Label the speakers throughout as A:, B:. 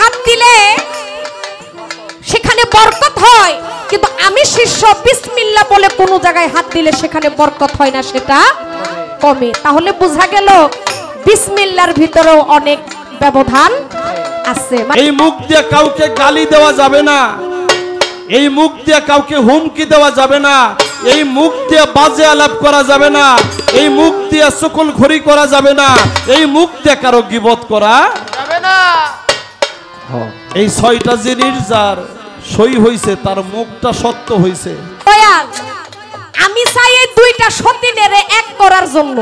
A: হাত দিলে সেখানে বরকত হয়, কিন্তু আমি শিষ্য বিসমিল্লাহ বলে কোনো জায়গায় হাত দিলে সেখানে বরকত হয় না, সেটা কমে। তাহলে বোঝা গেল বিসমিল্লাহর ভিতরেও অনেক ব্যবধান আছে।
B: এই মুখ দিয়ে কাউকে গালি দেওয়া যাবে না, এই মুখ দিয়ে কাউকে হুমকি দেওয়া যাবে না, এই মুখ দিয়ে বাজে আলাপ করা যাবে না, এই মুখ দিয়ে চুগলখড়ি করা যাবে না, এই মুখ দিয়ে কারো গীবত করা যাবে না। এই 6টা জিনিস যার সই হইছে তার মুখটা সত্য হইছে।
A: আমি চাই এই 2টা সতীনের এক করার জন্য।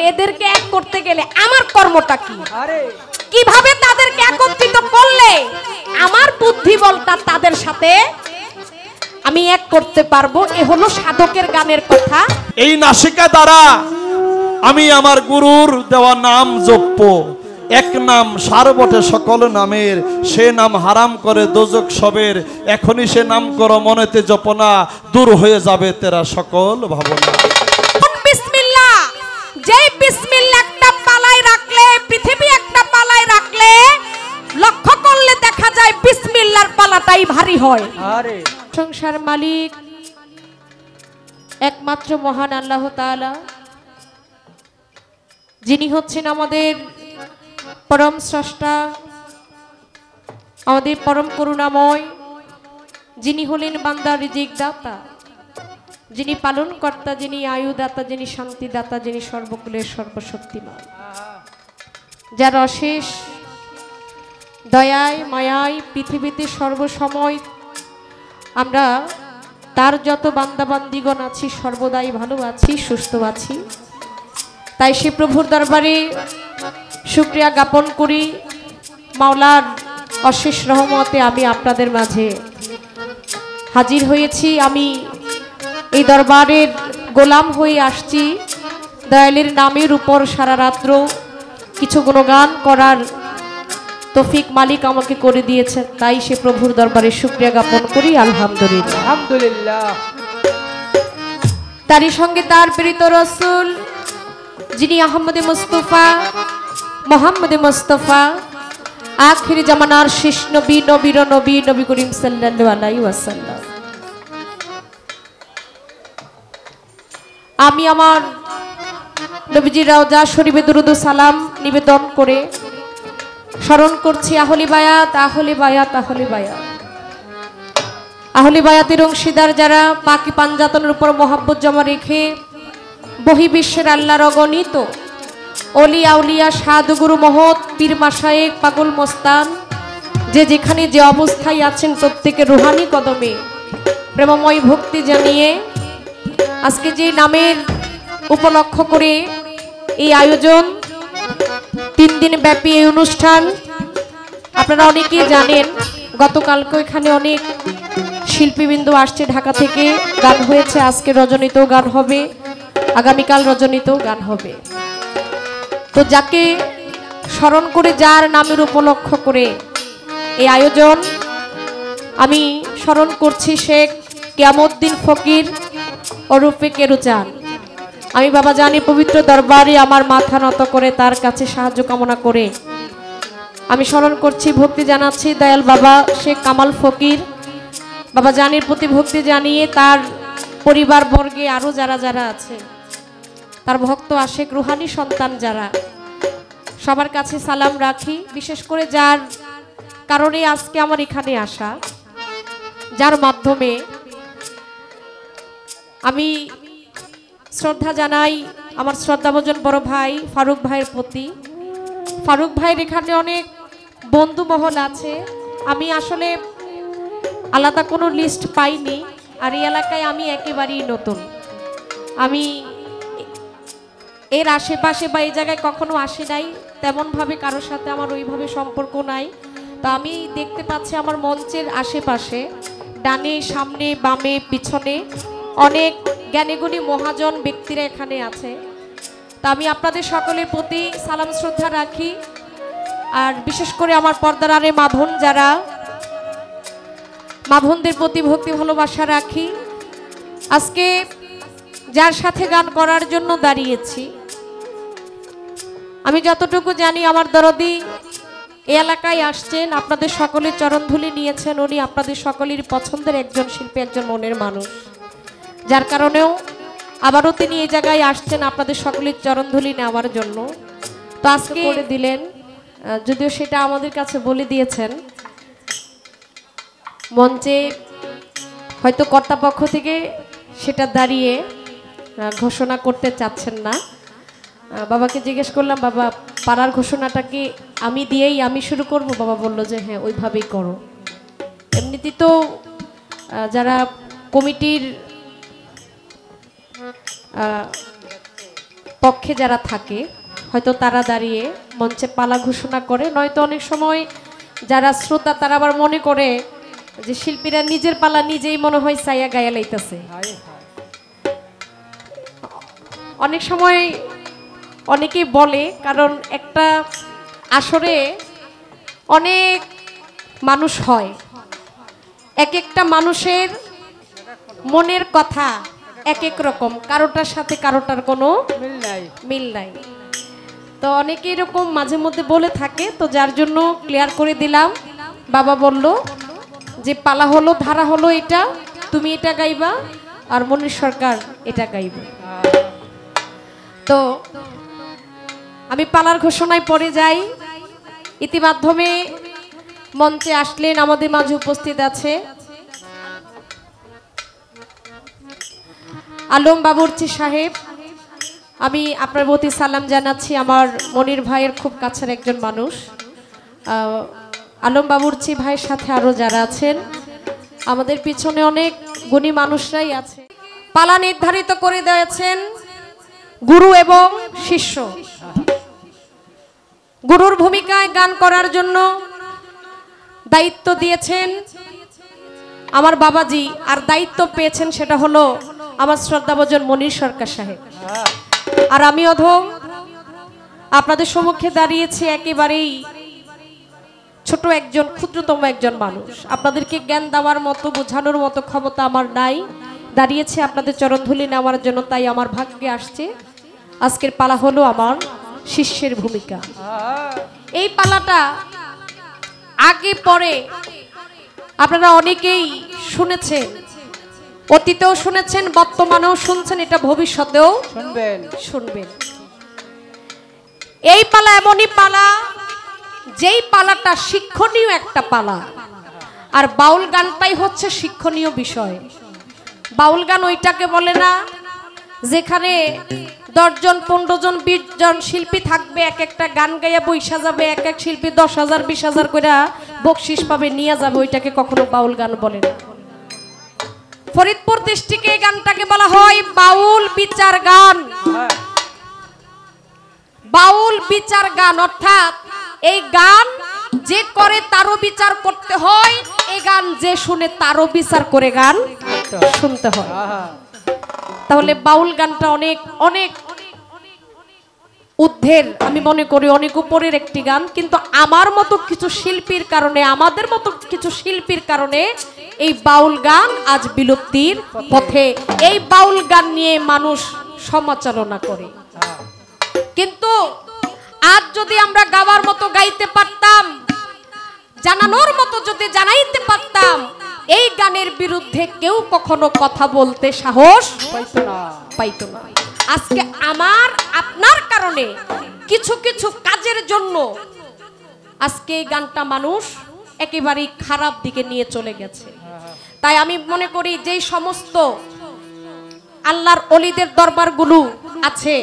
A: এদেরকে এক করতে গেলে আমার কর্মটা কি, কিভাবে তাদেরকে একত্রিত করলে আমার বুদ্ধি বলটা তাদের সাথে আমি এক করতে পারবো, এ হলো সাধকের গানের কথা।
B: এই নাসিকা দ্বারা আমি আমার গুরুর দেওয়া নাম জপব, এক নাম সার বটে সকল নামের, সে নাম হারাম করে দোজক সবের, এখনই সে নাম করো মনেতে জপনা, দূর হয়ে যাবে তেরা সকল ভাবনা।
A: বিসমিল্লাহ, যেই বিসমিল্লাহ একটা পালায় রাখলে, পৃথিবী একটা পালায় রাখলে, লক্ষ্য করলে দেখা যায় বিসমিল্লাহর পালাটাই ভারী হয়। সংসার মালিক একমাত্র মহান আল্লাহ তাআলা, যিনি হচ্ছেন আমাদের পরম স্রষ্টা, আমাদের পরম করুণাময়, যিনি হলেন বান্দার রিজিক দাতা, যিনি পালন কর্তা, যিনি আয়ুদাতা, যিনি শান্তিদাতা, যিনি সর্বকুলের সর্বশক্তিমান, যার অশেষ দয়ায় মায়ায় পৃথিবীতে সর্বসময় আমরা তার যত বান্দাবান্দিগণ আছি সর্বদাই ভালো আছি, সুস্থ আছি। তাই সে প্রভুর দরবারে শুকরিয়া জ্ঞাপন করি। মাওলার অশেষ রহমতে আমি আপনাদের মাঝে হাজির হয়েছি। আমি এই দরবারের গোলাম হয়ে আসছি। দয়ালের নামের উপর সারা রাত্র কিছু গুণগান করার তৌফিক মালিক আমাকে করে দিয়েছেন, তাই সে প্রভুর দরবারে শুকরিয়া জ্ঞাপন করি। আলহামদুলিল্লাহ,
C: আলহামদুলিল্লাহ।
A: তারই সঙ্গে তার প্রেরিত রাসূল যিনি আহমদে মুস্তাফা, মোহাম্মদে মুস্তাফা, আখির জামানার শেষ নবী, নবীর নবী, নবী করিম সাল্লাল্লাহু আলাইহি ওয়াসাল্লাম। আমি আমার নবীজির রওজা শরীফে দুরূদ ও সালাম নিবেদন করে স্মরণ করছি আহলি বায়াত, আহলি বায়াত, আহলি বায়াত। আহলি বায়াতের অংশীদার যারা পাকি পাঞ্জাতনের উপর মহব্বত জমা রেখে বহির্বিশ্বের আল্লাহর অগণিত অলি আউলিয়া সাধুগুরু মহৎ পীর মাশায়েখ পাগল মস্তান যে যেখানে যে অবস্থায় আছেন প্রত্যেকের রুহানি কদমে প্রেমময় ভক্তি জানিয়ে আজকে যে নামের উপলক্ষ করে এই আয়োজন, 3 দিন ব্যাপী এই অনুষ্ঠান, আপনারা অনেকেই জানেন গতকালকে এখানে অনেক শিল্পীবৃন্দ আসছে ঢাকা থেকে, গান হয়েছে, আজকে রজনীতেও গান হবে, আগামীকাল রজনীতেও গান হবে। তো যাকে স্মরণ করে, যার নামের উপলক্ষ করে এই আয়োজন, আমি স্মরণ করছি শেখ কিয়ামউদ্দিন ফকির ওরফে কেরুচান। আমি বাবা জানি পবিত্র দরবারে আমার মাথা নত করে তার কাছে সাহায্য কামনা করে আমি স্মরণ করছি, ভক্তি জানাচ্ছি দয়াল বাবা শেখ কামাল ফকির। বাবা জানির প্রতি ভক্তি জানিয়ে তার পরিবার বর্গে আরো যারা যারা আছে, তার ভক্ত আশেক রুহানি সন্তান যারা, সবার কাছে সালাম রাখি। বিশেষ করে যার কারণে আজকে আমার এখানে আসা, যার মাধ্যমে আমি শ্রদ্ধা জানাই আমার শ্রদ্ধাভাজন বড় ভাই ফারুক ভাইয়ের প্রতি। ফারুক ভাইয়ের এখানে অনেক বন্ধু মহল আছে, আমি আসলে আলাদা কোনো লিস্ট পাইনি, আর এই এলাকায় আমি একেবারেই নতুন। আমি এর আশেপাশে বা এই জায়গায় কখনো আসি নাই, তেমনভাবে কারোর সাথে আমার ওইভাবে সম্পর্ক নাই। তো আমি দেখতে পাচ্ছি আমার মঞ্চের আশেপাশে ডানে, সামনে, বামে, পিছনে অনেক জ্ঞানীগুণী মহাজন ব্যক্তিরা এখানে আছে। তা আমি আপনাদের সকলের প্রতি সালাম শ্রদ্ধা রাখি, আর বিশেষ করে আমার পর্দার আড়ে মাভন যারা, মাভনদের প্রতি ভক্তি ভালোবাসা রাখি। আজকে যার সাথে গান করার জন্য দাঁড়িয়েছি, আমি যতটুকু জানি আমার দরদি এই এলাকায় আসছেন, আপনাদের সকলের চরণধুলি নিয়েছেন, উনি আপনাদের সকলের পছন্দের একজন শিল্পী, একজন মনের মানুষ, যার কারণেও আবারও তিনি এই জায়গায় আসছেন আপনাদের সকলের চরণধুলি নেওয়ার জন্য। তো আজকে করে দিলেন, যদিও সেটা আমাদের কাছে বলে দিয়েছেন মঞ্চে, হয়তো কর্তাপক্ষ থেকে সেটা দাঁড়িয়ে ঘোষণা করতে চাচ্ছেন না। বাবাকে জিজ্ঞেস করলাম, বাবা পাড়ার ঘোষণাটা কি আমি দিয়েই আমি শুরু করব? বাবা বলল যে হ্যাঁ ওইভাবেই করো। এমনিতে তো যারা কমিটির পক্ষে যারা থাকে হয়তো তারা দাঁড়িয়ে মঞ্চে পালা ঘোষণা করে, নয়তো অনেক সময় যারা শ্রোতা তারা আবার মনে করে যে শিল্পীরা নিজের পালা নিজেই মনে হয় সাইয়া গায়া লাইতেছে। অনেক সময় অনেকেই বলে, কারণ একটা আসরে অনেক মানুষ হয়, এক একটা মানুষের মনের কথা এক এক রকম, কারোটার সাথে কারোটার কোনো মিল নাই। তো অনেকে এরকম মাঝে মধ্যে বলে থাকে, তো যার জন্য ক্লিয়ার করে দিলাম। বাবা বলল যে পালা হলো, ধারা হলো এটা, তুমি এটা গাইবা আর মনির সরকার এটা গাইবে। তো আমি পালার ঘোষণায় পড়ে যাই। ইতিমাধ্যমে মঞ্চে আসলেন, আমাদের মাঝে উপস্থিত আছে আলম বাবুর্চি সাহেব। আমি আপনার প্রতি সালাম জানাচ্ছি, আমার মনির ভাইয়ের খুব কাছের একজন মানুষ। আলম বাবুর্চি ভাইয়ের সাথে আরো যারা আছেন, আমাদের পিছনে অনেক গুণী মানুষরাই আছে। পালা নির্ধারিত করে দিয়েছেন গুরু এবং শিষ্য। গুরুর ভূমিকায় গান করার জন্য দায়িত্ব দিয়েছেন আমার বাবাজি, আর দায়িত্ব পেয়েছেন সেটা হলো আমার শ্রদ্ধাভাজন মনির সরকার সাহেব। আর আমি অধম আপনাদের সম্মুখে দাঁড়িয়েছি একেবারেই ছোট একজন, ক্ষুদ্রতম একজন মানুষ। আপনাদেরকে জ্ঞান দেওয়ার মতো, বোঝানোর মতো ক্ষমতা আমার নাই। দাঁড়িয়েছি আপনাদের চরণধুলি নেওয়ার জন্য, তাই আমার ভাগ্যে আসছে। আজকের পালা হলো আমার শিষ্যের ভূমিকা। এই পালাটা আগে পরে আপনারা অনেকেই শুনেছেন, অতীতেও শুনেছেন, বর্তমানেও শুনছেন, এটা ভবিষ্যতেও শুনবেন। এই পালা এমনই পালা, যেই পালাটা শিক্ষণীয় একটা পালা। আর বাউল গানটাই হচ্ছে শিক্ষণীয় বিষয়। বাউল গান ওইটাকে বলে না যেখানে 10 জন 15 জন 20 জন শিল্পী থাকবে, এক একটা গান গাইয়া বইসা যাবে, এক এক শিল্পী 10,000 20,000 করে বকশিস পাবে, নিয়ে যাবে, ওইটাকে কখনো বাউল গান বলে না। ফরিদপুর ডিস্ট্রিক্টে এই গানটাকে বলা হয় বাউল বিচার গান। বাউল বিচার গান, অর্থাৎ এই গান যে করে তারও বিচার করতে হয়, এই গান যে শুনে তারও বিচার করে গান শুনতে হয়। তাহলে বাউল গানটা অনেক অনেক ঊর্ধ্বের, আমি মনে করি অনেক উপরের একটি গান। কিন্তু আমার মতো কিছু শিল্পীর কারণে, আমাদের মতো কিছু শিল্পীর কারণে এই বাউল গান আজ বিলুপ্তির পথে। এই বাউল গান নিয়ে মানুষ সমালোচনা করে। কিন্তু আজ যদি আমরা গাওয়ার মতো গাইতে পারতাম, জানানোর মতো যদি জানাইতে পারতাম, এই গানের বিরুদ্ধে কেউ কখনো কথা বলতে সাহস পাইতো না। আজকে আমার আপনার কারণে কিছু কিছু কাজের জন্য আজকে এই গানটা মানুষ একেবারেই খারাপ দিকে নিয়ে চলে গেছে। তাই আমি মনে করি যেই সমস্ত আল্লাহর ওলিদের দরবারগুলো আছে,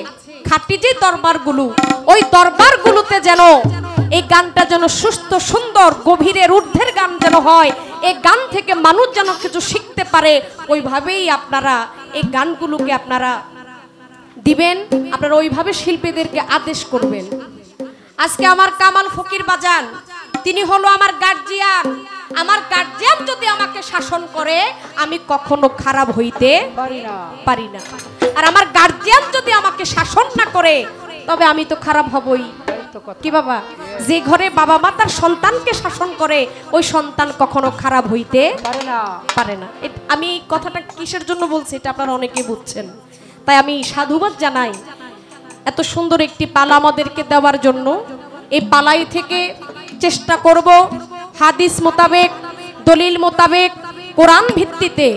A: খাঁটি যে দরবারগুলো, ওই দরবারগুলোতে যেন এই গানটা যেন সুস্থ সুন্দর গভীরের ঊর্ধ্বের গান যেন হয়, এই গান থেকে মানুষ যেন কিছু শিখতে পারে, ওইভাবেই আপনারা এই গানগুলোকে আপনারা দিবেন, আপনারা ওইভাবে শিল্পীদেরকে আদেশ করবেন। আজকে আমার কামাল ফকির বাজান, তিনি হলো আমার গার্জিয়ান। আমার গার্জিয়ান যদি আমাকে শাসন করে, আমি কখনো খারাপ হইতে পারি না। আর আমার গার্জিয়ান যদি আমাকে শাসন না করে, তবে আমি তো খারাপ হবই। কি বাবা, যে ঘরে বাবা মা তার সন্তানকে শাসন করে, ওই সন্তান কখনো খারাপ হইতে পারে না। আমি এই কথাটা কিসের জন্য বলছি এটা আপনারা অনেকে বুঝছেন। তাই আমি সাধুবাদ জানাই এত সুন্দর একটি পালা আমাদেরকে দেওয়ার জন্য। এই পালাই থেকে চেষ্টা করব হাদিস মোতাবেক, দলিল মোতাবেক, কোরআন ভিত্তিতে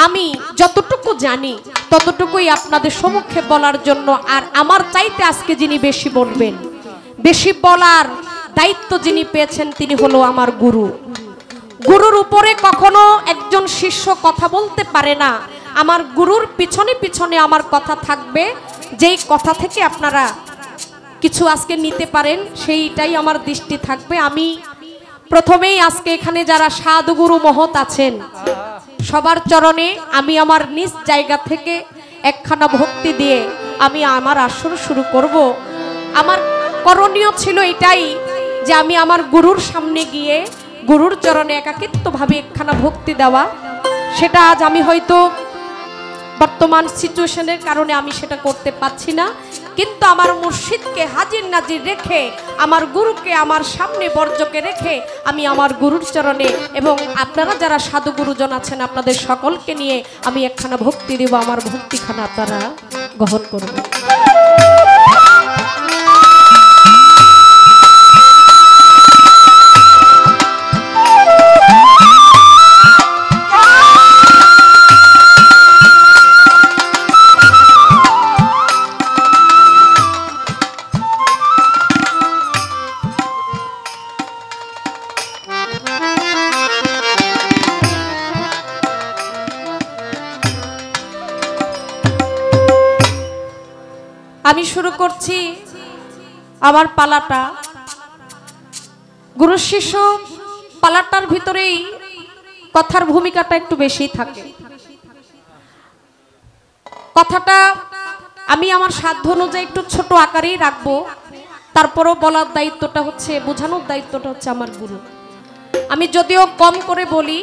A: আমি যতটুকু জানি ততটুকুই আপনাদের সম্মুখে বলার জন্য। আর আমার চাইতে আজকে যিনি বেশি বলবেন, বেশি বলার দায়িত্ব যিনি পেয়েছেন তিনি হলো আমার গুরু। গুরুর উপরে কখনো একজন শিষ্য কথা বলতে পারে না। আমার গুরুর পিছনে পিছনে আমার কথা থাকবে, যেই কথা থেকে আপনারা কিছু আজকে নিতে পারেন সেইটাই আমার দৃষ্টি থাকবে। আমি প্রথমেই আজকে এখানে যারা সাধুগুরু মহৎ আছেন সবার চরণে আমি আমার নিজ জায়গা থেকে একখানা ভক্তি দিয়ে আমি আমার আসর শুরু করব। আমার করণীয় ছিল এটাই যে আমি আমার গুরুর সামনে গিয়ে গুরুর চরণে একাকিত্বভাবে একখানা ভক্তি দেওয়া। সেটা আজ আমি হয়তো বর্তমান সিচুয়েশনের কারণে আমি সেটা করতে পারছি না, কিন্তু আমার মুর্শিদকে হাজির নাজির রেখে, আমার গুরুকে আমার সামনে বর্জকে রেখে আমি আমার গুরুর চরণে এবং আপনারা যারা সাধু গুরুজন আছেন আপনাদের সকলকে নিয়ে আমি একখানা ভক্তি দেব। আমার ভক্তিখানা আপনারা গ্রহণ করবেন। আমি শুরু করছি আমার পালাটা। গুরু শিষ্য পালাটার ভিতরেই কথার ভূমিকাটা একটু বেশি থাকে। কথাটা আমি আমার সাধ্য অনুযায়ী একটু ছোট আকারেই রাখবো, তারপরও বলার দায়িত্বটা হচ্ছে, বোঝানোর দায়িত্বটা হচ্ছে আমার গুরু। আমি যদিও কম করে বলি,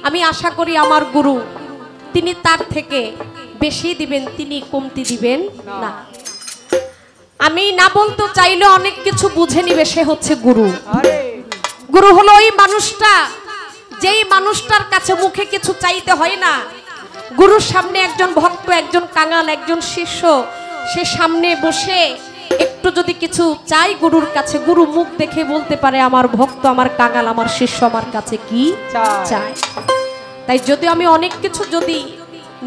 A: আমি আশা করি আমার গুরু তিনি তার থেকে বেশি দিবেন, তিনি কমতি দিবেন না। আমি না বলতে চাইলে অনেক কিছু বুঝে নিবে, সে হচ্ছে গুরু। গুরু হলো ওই মানুষটা, যেই মানুষটার কাছে মুখে কিছু চাইতে হয় না। গুরুর সামনে একজন ভক্ত, একজন কাঙাল, একজন শিষ্য সে সামনে বসে একটু যদি কিছু চাই গুরুর কাছে, গুরু মুখ দেখে বলতে পারে আমার ভক্ত, আমার কাঙাল, আমার শিষ্য আমার কাছে কি চায়। তাই যদি আমি অনেক কিছু যদি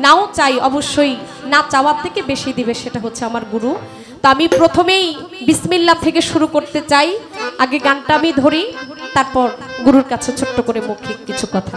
A: নাও চাই, অবশ্যই না চাওয়ার থেকে বেশি দিবে, সেটা হচ্ছে আমার গুরু। তো আমি প্রথমেই বিসমিল্লাহ থেকে শুরু করতে চাই। আগে গানটা আমি ধরি, তারপর গুরুর কাছে ছোট্ট করে মৌখিক কিছু কথা।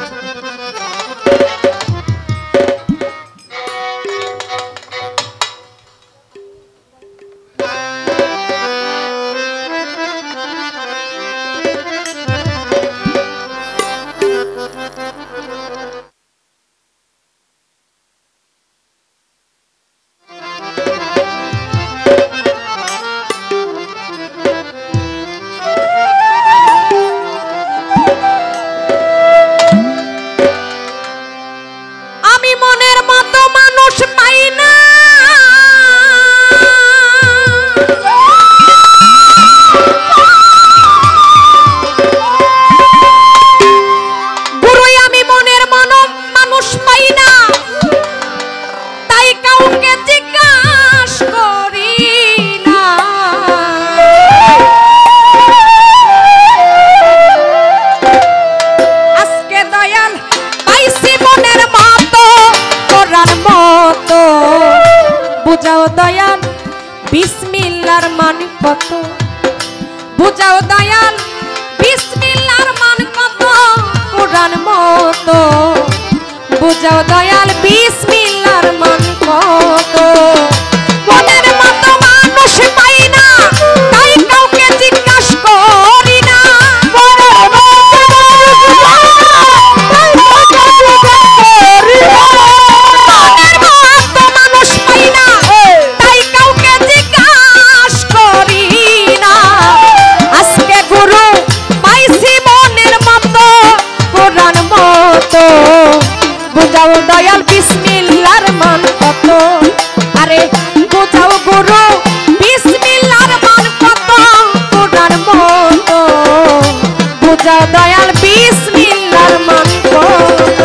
A: বুঝাও দয়াল বিসমিল্লাহর মান কত, বুঝাও দয়াল বিসমিল্লাহর মান কত, কোরআন মতো বুঝাও দয়াল বিসমিল্লাহর মান কত। মনের মতো মানুষ পাই না, তাই কাউকে জিজ্ঞাসা করি না। বুঝাও দয়াল বিসমিল্লাহর মান কত, আরে বুঝাও গুরু বিসমিল্লাহর মান কত, কোরআন মতো বুঝাও দয়াল বিসমিল্লাহর মান কত।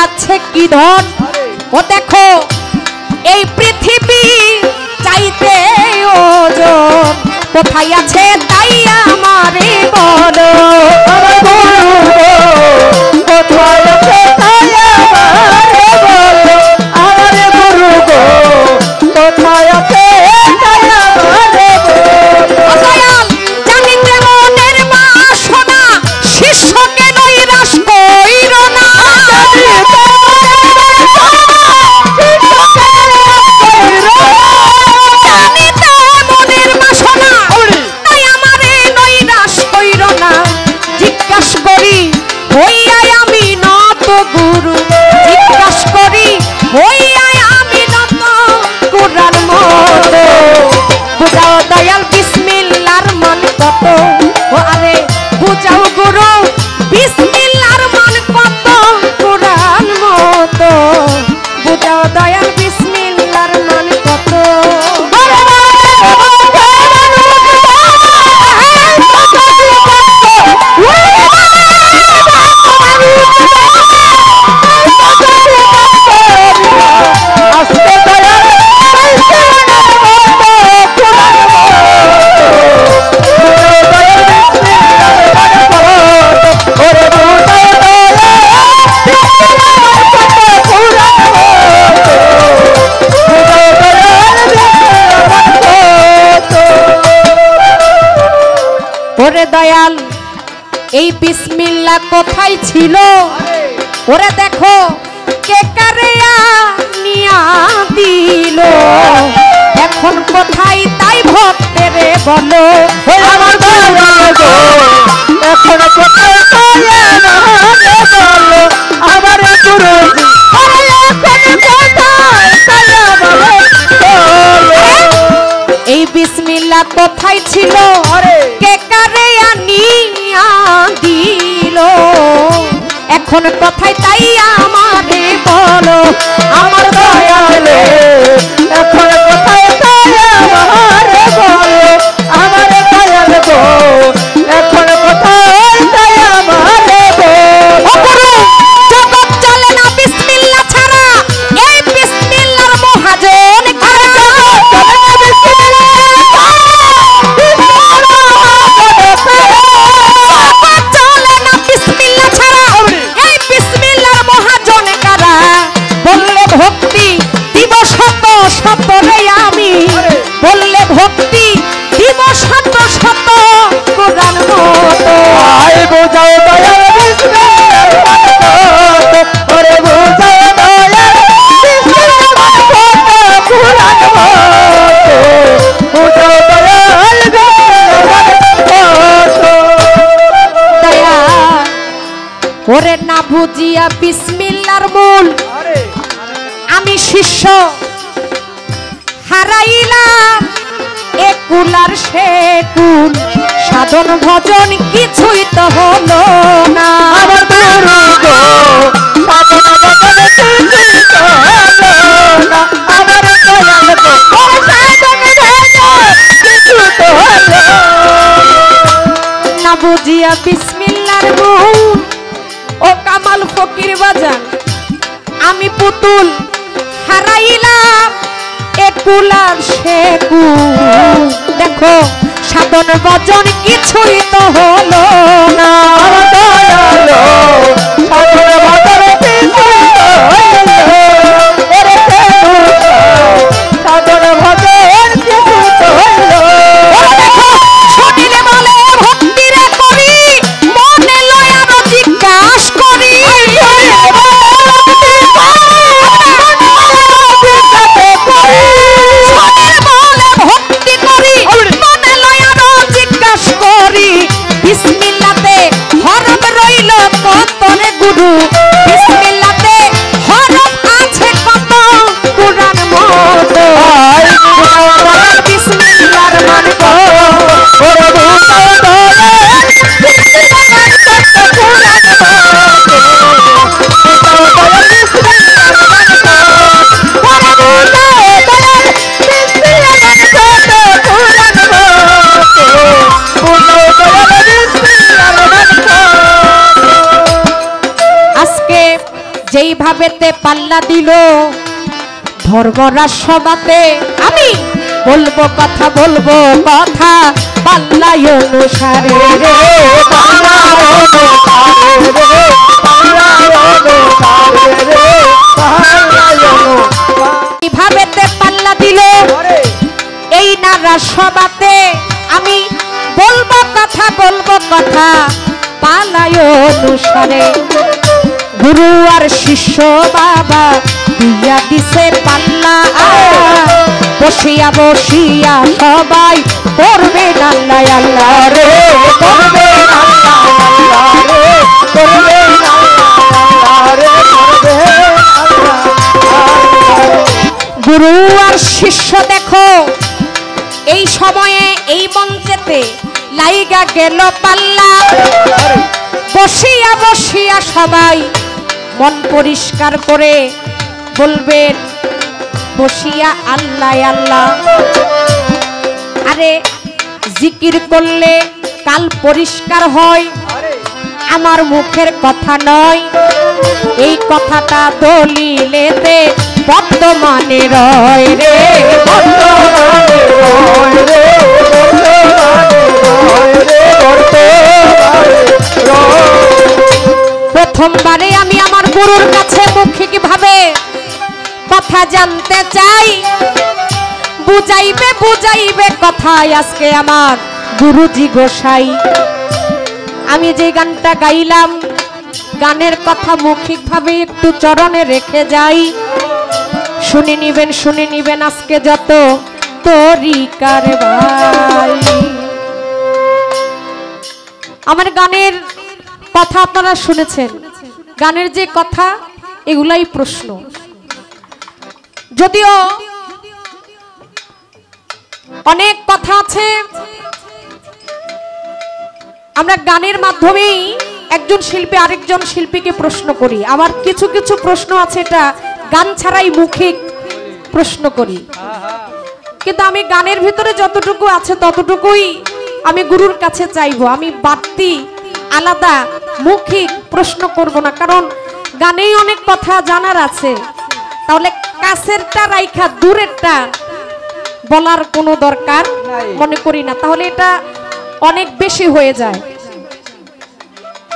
A: আছে কি ধন ও দেখো এই পৃথিবী চাইতে ওজন কোথায় আছে তাই আমারে বলো
C: কোথায় আছে তাই আমারে বলো আমারে গুরু গো কোথায় আছে তাই আমারে বলো
A: দয়াল জানিতে মনের বাসনা শিষ্যকে নৈরাশ কইর না জানিতে মনের বাসনা তাই আমারে নৈরাশ কইর না জিজ্ঞাস করি হইয়া আমি নত গুরু জিজ্ঞাস করি হইয়া আমি নত কুরআন মত বুঝাও দয়াল বিসমিল্লাহর মান কত ও আরে বুঝাও গুরু বিসমিল্লাহর মান কত কুরআন মত বুঝাও দয়াল বিসমিল্লাহর মান কত ওরে দয়াল এই বিসমিল্লাহ কোথায় ছিল ওরে দেখো কে কারেয়া নিয়া দিল এখন কোথায় তাই ভক্তেরে বলো
C: আমার দয়াল গো এখন কোথায় তাই আমারে বলো আমারে গুরুজি এখন কোথায় তাই আমারে বলো
A: এই বিসমিল্লাহ কোথায় ছিল কে কারেয়া নিয়া দিল এখন কোথায় তাই আমারে বলো
C: আমার দয়ালে এখন কোথায় তাই আমারে বলো আমারে দয়াল গো এখন কোথায় তাই আমারে বলো
A: জগৎ চলে না বিসমিল্লাহ ছাড়া এই বিসমিল্লাহর মহাজন কারা চলে না বিসমিল্লাহ ছাড়া এই বিসমিল্লাহর মহাজন কারা বললে ভক্তি দিব শত শত রে আমি বললে ভক্তি দিব শত শত কোরআন মতো
C: আয় বোঝাও দয়াল বিসমিল্লাহ ওরে বোঝাও দয়াল বিসমিল্লাহ কুরআন বোঝাও দয়াল
A: দয়া ওরে না বুঝিয়া বিসমিল্লাহর মূল আমি শিষ্য হারাইলাম এ কুলার সে কুল সাধন ভজন কিছুই তো হলো না
C: আমার গুরু গো সাধন ভজন কিছুই তো হলো না আমার দয়াল গো সাধন ভজন কিছু তো হলো
A: না বুঝিয়া বিসমিল্লাহর মূল ও কামাল ফকির বাজান আমি পুতুল হারাইলাম এ কুলার সে কুল দেখো সাধন ভজন কিছুই তো হলো না
C: আমার দয়াল সাধন ভজন কিছুই তো হলো ওরে সাধন ভজন কিছু তো হলো
A: দেখো শুনিলে বলে ভক্তিরে করি মনে লয় আরো জিজ্ঞাস করি শুনিলে বলে ভক্তি করি মনে লয় আরো জিজ্ঞাস করি এইভাবেতে পাল্লা দিল ধর্মরাজ সভাতে। আমি বলবো কথা পাল্লাই অনুসারে রে, এইভাবেতে পাল্লা দিল এই নারা সভাতে। আমি বলবো কথা পাল্লাই অনুসারে। গুরু আর শিষ্য বাবা দিয়া দিছে পাল্লা, বসিয়া বসিয়া সবাই করবে আল্লাহ আল্লাহ রে, করবে গুরু আর শিষ্য দেখো এই সময়ে এই মঞ্চেতে লাইগা গেল পাল্লা। বসিয়া বসিয়া সবাই মন পরিষ্কার করে বলবেন বসিয়া আল্লাহ আল্লাহ। আরে জিকির করলে কাল পরিষ্কার হয়, আমার মুখের কথা নয়, এই কথাটা দলিলেতে বর্তমানে রয় রে, প্রথমবারে আমি আমার গুরুর কাছে মৌখিক ভাবে কথা জানতে চাই। বুঝাইবে কথায় আজকে আমার গুরুজি গোসাই। আমি যে গানটা গাইলাম গানের কথা মৌখিক ভাবে একটু চরণে রেখে যাই, শুনে নিবেন আজকে যত তরিকার ভাই। আমার গানের কথা আপনারা শুনেছেন, গানের যে কথা এগুলাই প্রশ্ন। যদিও অনেক কথা আছে, আমরা গানের মাধ্যমেই একজন শিল্পী আরেকজন শিল্পীকে প্রশ্ন করি, আবার কিছু কিছু প্রশ্ন আছে এটা গান ছাড়াই মৌখিক প্রশ্ন করি। কিন্তু আমি গানের ভিতরে যতটুকু আছে ততটুকুই আমি গুরুর কাছে চাইবো। আমি বাড়তি আলাদা মৌখিক প্রশ্ন করব না, কারণ গানেই অনেক কথা জানার আছে। তাহলে কাছেরটা রাইখা দূরেরটা বলার কোনো দরকার মনে করি না, তাহলে এটা অনেক বেশি হয়ে যায়।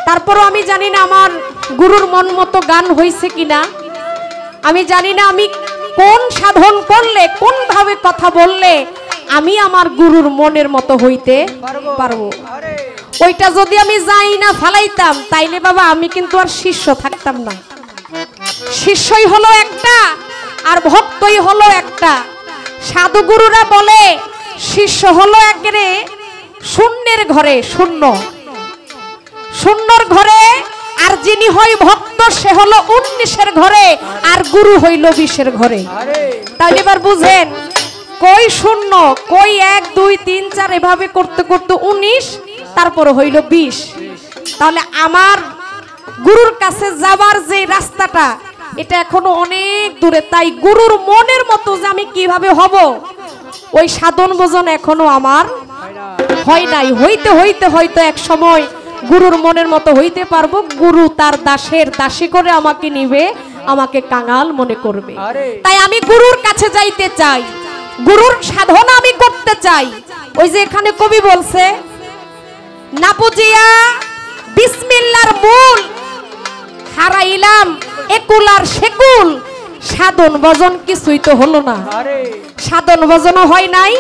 A: তারপরও আমি জানি না আমার গুরুর মন মতো গান হয়েছে কিনা, আমি জানি না আমি কোন সাধন করলে কোন ভাবে কথা বললে আমি আমার গুরুর মনের মতো হইতে পারবো। ওইটা যদি আমি যাই না ফালাইতাম তাইলে বাবা আমি কিন্তু আর শিষ্য থাকতাম না। শিষ্যই হলো একটা আর ভক্তই হলো একটা। সাধুগুরুরা বলে শিষ্য হলো একরে শূন্যের ঘরে, শূন্যর ঘরে, আর যিনি হয় ভক্ত সে হলো 19-এর ঘরে, আর গুরু হইল 20-এর ঘরে। তাহলে এবার বুঝেন কই শূন্য, কই 1 2 3 4 এভাবে করতে করতে 19, তারপরে হইল 20। তাহলে আমার গুরুর কাছে যাবার যে রাস্তাটা এটা এখনো অনেক দূরে। তাই গুরুর মনের মতো যে আমি কিভাবে হব ওই সাধন ভোজন এখনো আমার হয় নাই। হইতে হইতে হয়তো এক সময় গুরুর মনের মতো হইতে পারবো। গুরু তার দাসের দাসী করে আমাকে নিবে, আমাকে কাঙাল মনে করবে। তাই আমি গুরুর কাছে যাইতে চাই, গুরুর সাধনা আমি করতে চাই। ওই যে এখানে কবি বলছে না বুঝিয়া বিসমিল্লাহর মূল, হারাইলাম একুল আর সেকুল, সাধন ভজন কিছুই তো হলো না। সাধন ভজনও হয় নাই,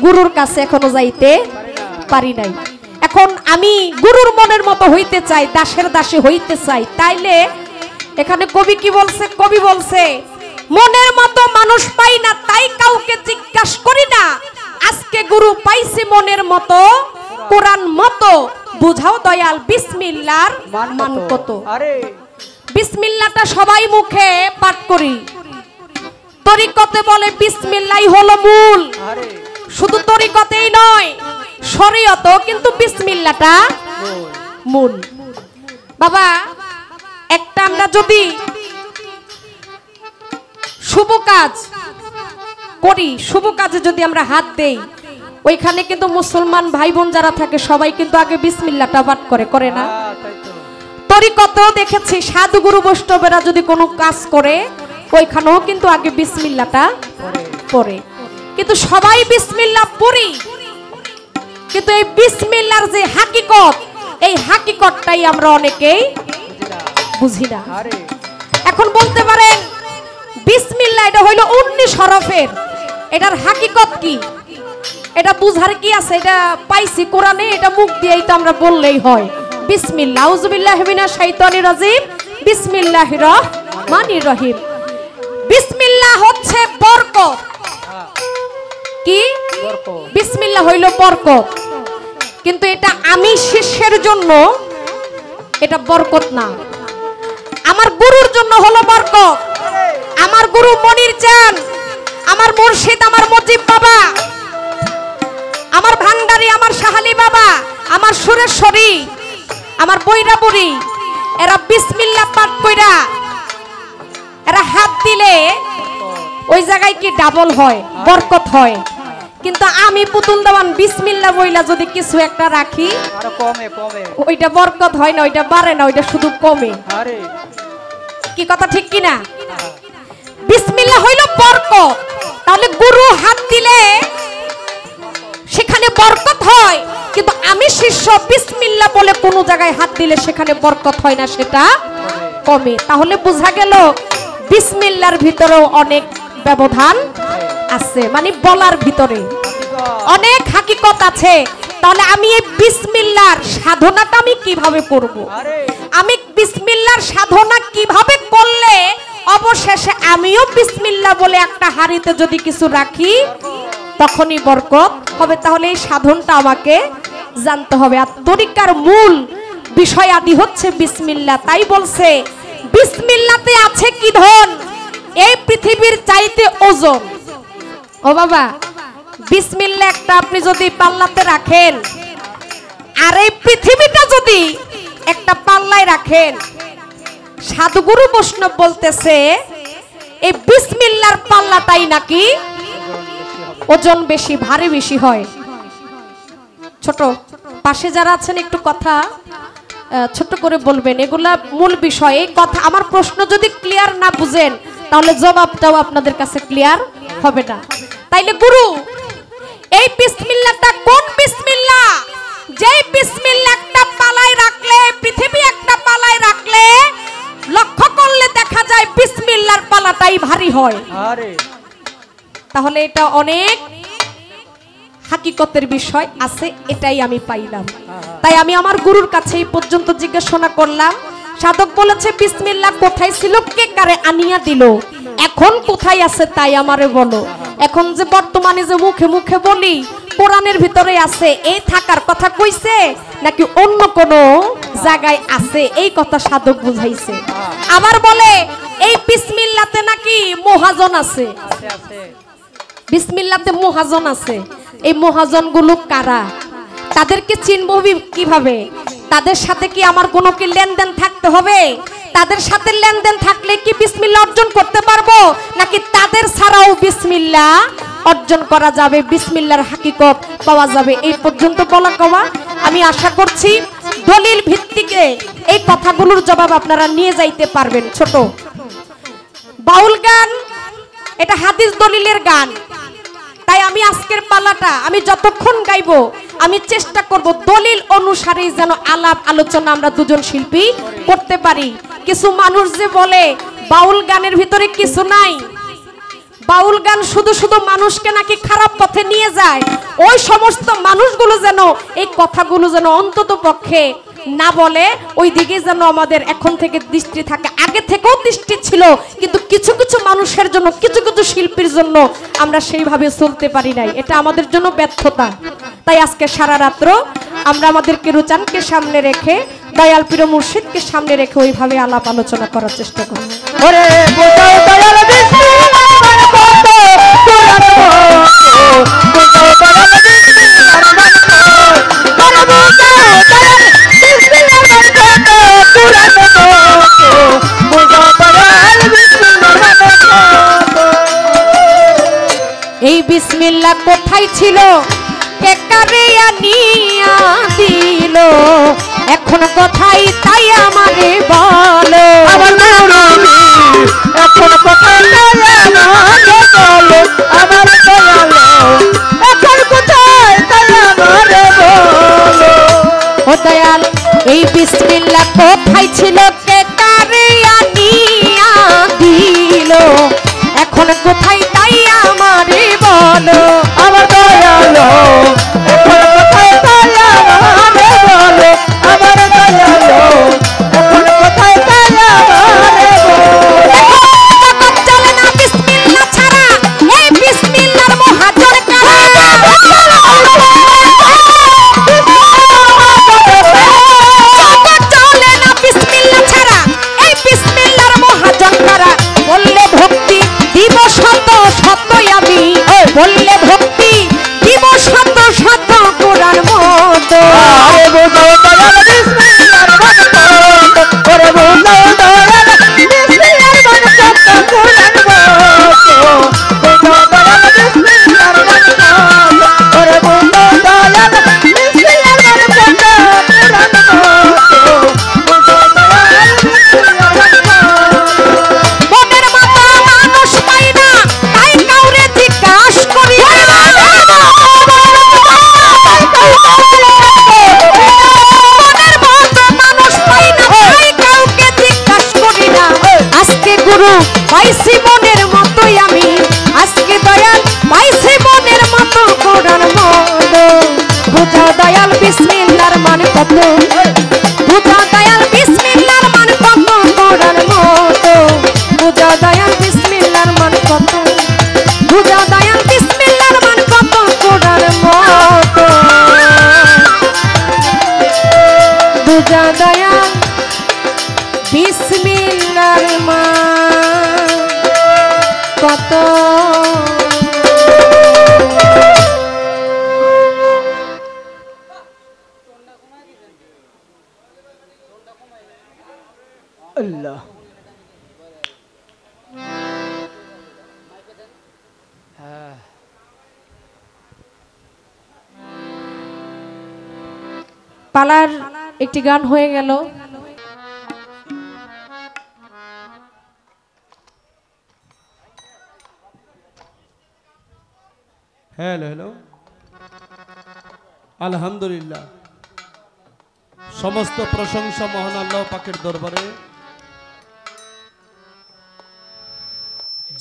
A: গুরুর কাছে এখনো যাইতে পারি নাই। এখন আমি গুরুর মনের মতো হইতে চাই, দাসের দাসী হইতে চাই। তাইলে এখানে কবি কি বলছে? কবি বলছে মনের মতো মানুষ পাই না, তাই কাউকে জিজ্ঞাসা করি না। আজকে গুরু পাইছি মনের মতো, কোরআন মতো, বুঝাও দয়াল বিসমিল্লাহর মান কত। বিসমিল্লাহটা সবাই মুখে পাঠ করি, তরিকতে বলে বিসমিল্লাহ হলো মূল। শুধু তরিকতেই নয়, শরীয়ত কিন্তু বিসমিল্লাহটা মূল। বাবা একটা আমরা যদি শুভ কাজ করি, শুভ কাজে যদি আমরা হাত দেই, ওইখানে কিন্তু মুসলমান ভাই বোন যারা থাকে সবাই কিন্তু আগে বিসমিল্লাহটা পাঠ করে, করে না? তো তরিকতেও দেখেছি সাধুগুরু বৈষ্ণবেরা যদি কোনো কাজ করে ওইখানেও কিন্তু আগে বিসমিল্লাহটা পড়ে। কিন্তু সবাই বিসমিল্লাহ পড়ি, কিন্তু এই বিসমিল্লাহর যে হাকিকত, এই হাকিকতটাই আমরা অনেকেই বুঝি না। এখন বলতে পারেন বিসমিল্লাহ এটা হইল 19 হরফের, এটার হাকিকত কি? এটা বুঝার কি আছে? এটা পাইছি কোরআনে, এটা মুখ দিয়েই তো আমরা বললেই হয়। বিসমিল্লাহ, আউযুবিল্লাহি মিনাশ শাইতানির রাজিম, বিসমিল্লাহির রহমানির রহিম। বিসমিল্লাহ হচ্ছে বরকত। কি? বিসমিল্লাহ হইল বরকত, কিন্তু এটা আমি শিষ্যের জন্য এটা বরকত না, আমার গুরুর জন্য হলো বরকত। আমার গুরু মনির চান, আমার মুর্শিদ, আমার মুজিব বাবা, আমার ভান্ডারি, আমার শাহালি বাবা, আমার সুরেশ্বরী, আমার বৈরাবুরি, এরা বিসমিল্লাহ পাঠ কইরা এরা হাত দিলে ওই জায়গায় কি ডাবল হয়, বরকত হয়। কিন্তু আমি পুতুল দেওয়ান বিসমিল্লাহ বইলা যদি কিছু একটা রাখি ওইটা বরকত হয় না, ওইটা বাড়ে না, ওইটা শুধু কমে। কি কথা ঠিক কিনা? বিসমিল্লাহ হইল বরকত। তাহলে গুরু হাত দিলে সেখানে বরকত হয়, কিন্তু আমি শিষ্য বিসমিল্লাহ বলে কোন জায়গায় হাত দিলে সেখানে বরকত হয় না, সেটা কমে। তাহলে বোঝা গেল বিসমিল্লাহর ভিতরেও অনেক ব্যবধান আছে, মানে বলার ভিতরে অনেক হাকিকত আছে। তাহলে আমি এই বিসমিল্লাহর সাধনাটা আমি কিভাবে করব? আমি বিসমিল্লাহর সাধনা কিভাবে করলে অবশেষে আমিও বিসমিল্লাহ বলে একটা হাড়িতে যদি কিছু রাখি তখনই বরকত হবে। তাহলে এই সাধনটা আমাকে জানতে হবে। আর তরিকার মূল বিষয় আদি হচ্ছে বিসমিল্লাহ। তাই বলছে বিসমিল্লাহতে আছে কি ধন, এই পৃথিবীর চাইতে ওজন। ও বাবা, বিসমিল্লাহ একটা আপনি যদি পাল্লাতে রাখেন আর এই পৃথিবীটা যদি একটা পাল্লায় রাখেন, সাধুগুরু বৈষ্ণব বলতেছে এই বিসমিল্লাহর পাল্লাটাই নাকি ওজন বেশি, ভারী বেশি হয়। ছোট পাশে যারা আছেন একটু কথা ছোট করে বলবেন, এগুলা মূল বিষয়। এই কথা আমার প্রশ্ন যদি ক্লিয়ার না বুঝেন তাহলে জবাবটাও আপনাদের কাছে ক্লিয়ার হবে না। তাইলে গুরু এই বিসমিল্লাহটা কোন বিসমিল্লাহ? যেই বিসমিল্লাহ একটা পালায় রাখলে, পৃথিবী একটা পালায় রাখলে লক্ষ্য করলে দেখা যায় বিসমিল্লাহর পালাটাই ভারী হয়। তাহলে এটা অনেক হাকিকতের বিষয় আছে, এটাই আমি পাইলাম। তাই আমি আমার গুরুর কাছে এই পর্যন্ত জিজ্ঞাসা করলাম। সাধক বলেছে বিসমিল্লাহ কোথায় ছিল, কে কারে আনিয়া দিল, এখন কোথায় আছে তাই আমারে বলো। এখন যে বর্তমানে যে মুখে মুখে বলি কোরআনের ভিতরে আছে, এই থাকার কথা কইছে নাকি অন্য কোন জায়গায় আছে, এই কথা সাধক বুঝাইছে। আবার বলে এই বিসমিল্লাহতে নাকি মহাজন আছে, বিসমিল্লাহতে মহাজন আছে। এই মহাজন গুলো কারা? তাদেরকে চিনব কিভাবে? তাদের সাথে কি আমার কোনো কি লেনদেন থাকতে হবে? তাদের সাথে লেনদেন থাকলে কি বিসমিল্লাহ অর্জন করতে পারবো, নাকি তাদের ছাড়াও বিসমিল্লাহ অর্জন করা যাবে, বিসমিল্লাহর হাকিকত পাওয়া যাবে? এই পর্যন্ত বলা কওয়া আমি আশা করছি দলিল ভিত্তিকে এই কথাগুলোর জবাব আপনারা নিয়ে যাইতে পারবেন। ছোট বাউল গান এটা হাদিস দলিলের গান। তাই আমি আজকের পালাটা আমি যতক্ষণ গাইবো আমি চেষ্টা করব দলিল অনুসারে যেন আলাপ আলোচনা আমরা দুজন শিল্পী করতে পারি। কিছু মানুষ যে বলে বাউল গানের ভিতরে কিছু নাই, বাউল গান শুধু শুধু মানুষকে নাকি খারাপ পথে নিয়ে যায়, ওই সমস্ত মানুষগুলো যেন এই কথাগুলো যেন অন্তত পক্ষে না বলে, ওই দিকে যেন আমাদের এখন থেকে দৃষ্টি থাকে। আগে থেকেও দৃষ্টি ছিল, কিন্তু কিছু কিছু মানুষের জন্য, কিছু কিছু শিল্পীর জন্য আমরা সেইভাবে চলতে পারি নাই, এটা আমাদের জন্য ব্যর্থতা। তাই আজকে সারা রাত্র আমরা আমাদের কেরুচানকে সামনে রেখে, দয়াল পীর মুর্শিদকে সামনে রেখে ওইভাবে আলাপ আলোচনা করার চেষ্টা করি। এই বিসমিল্লাহ কোথায় ছিল, কে কারে আনিয়া দিল, এখন কোথায় তাই আমারে দয়াল এই বিসমিল্লাহ কোথায় ছিল কে কারে আনিয়া দিল এখন কোথায় তাই আমারে বলো
C: আমার দয়ালো এখন কোথায় তাই আমারে বলো আমার দয়ালো এখন কোথায় তাই আমারে বলো
A: জগৎ চলে না বিসমিল্লাহ ছাড়া এই বিসমিল্লাহর মহাজন কারা জগৎ চলে না বিসমিল্লাহ ছাড়া এই বিসমিল্লাহর মহাজন কারা বললে ভক্তি দিব শত শত আমি বললে ভক্তি দিব শত শত কোরআন মতো
C: আরে বুঝো দয়াল বিসমিল্লাহর বরকত ওরে বুঝো দয়াল বিসমিল্লাহর বরকত কোরআন বলতো বুঝো দয়াল বিসমিল্লাহর বরকত ওরে বুঝো দয়াল বিসমিল্লাহর বরকত কোরআন বলতো বুঝো দয়াল বিসমিল্লাহর বরকত
A: মনের মতো মানুষ পাই না তাই কাউরে জিজ্ঞাস করি না মনের মতো মানুষ পাই না তাই কাউকে জিজ্ঞাস করি না আজকে গুরু পাইছি মনের মতোই আমি আজকে দয়াল পাইছি মনের মতো কোরআন মতো বুঝা দয়াল বিসমিল্লাহর মান কত বুঝা দয়াল বিসমিল্লাহর মান কত কোরআন মতো বুঝা দয়াল বিসমিল্লাহর মান কত বুঝা দয়াল বিসমিল্লাহর মান কত কোরআন মতো বুঝা দয়াল বিসমিল্লাহর মান কত
C: আল্লাহ
A: পালার একটি গান হয়ে গেল
B: হ্যালো হ্যালো আলহামদুলিল্লাহ সমস্ত প্রশংসা মহান আল্লাহ পাকের দরবারে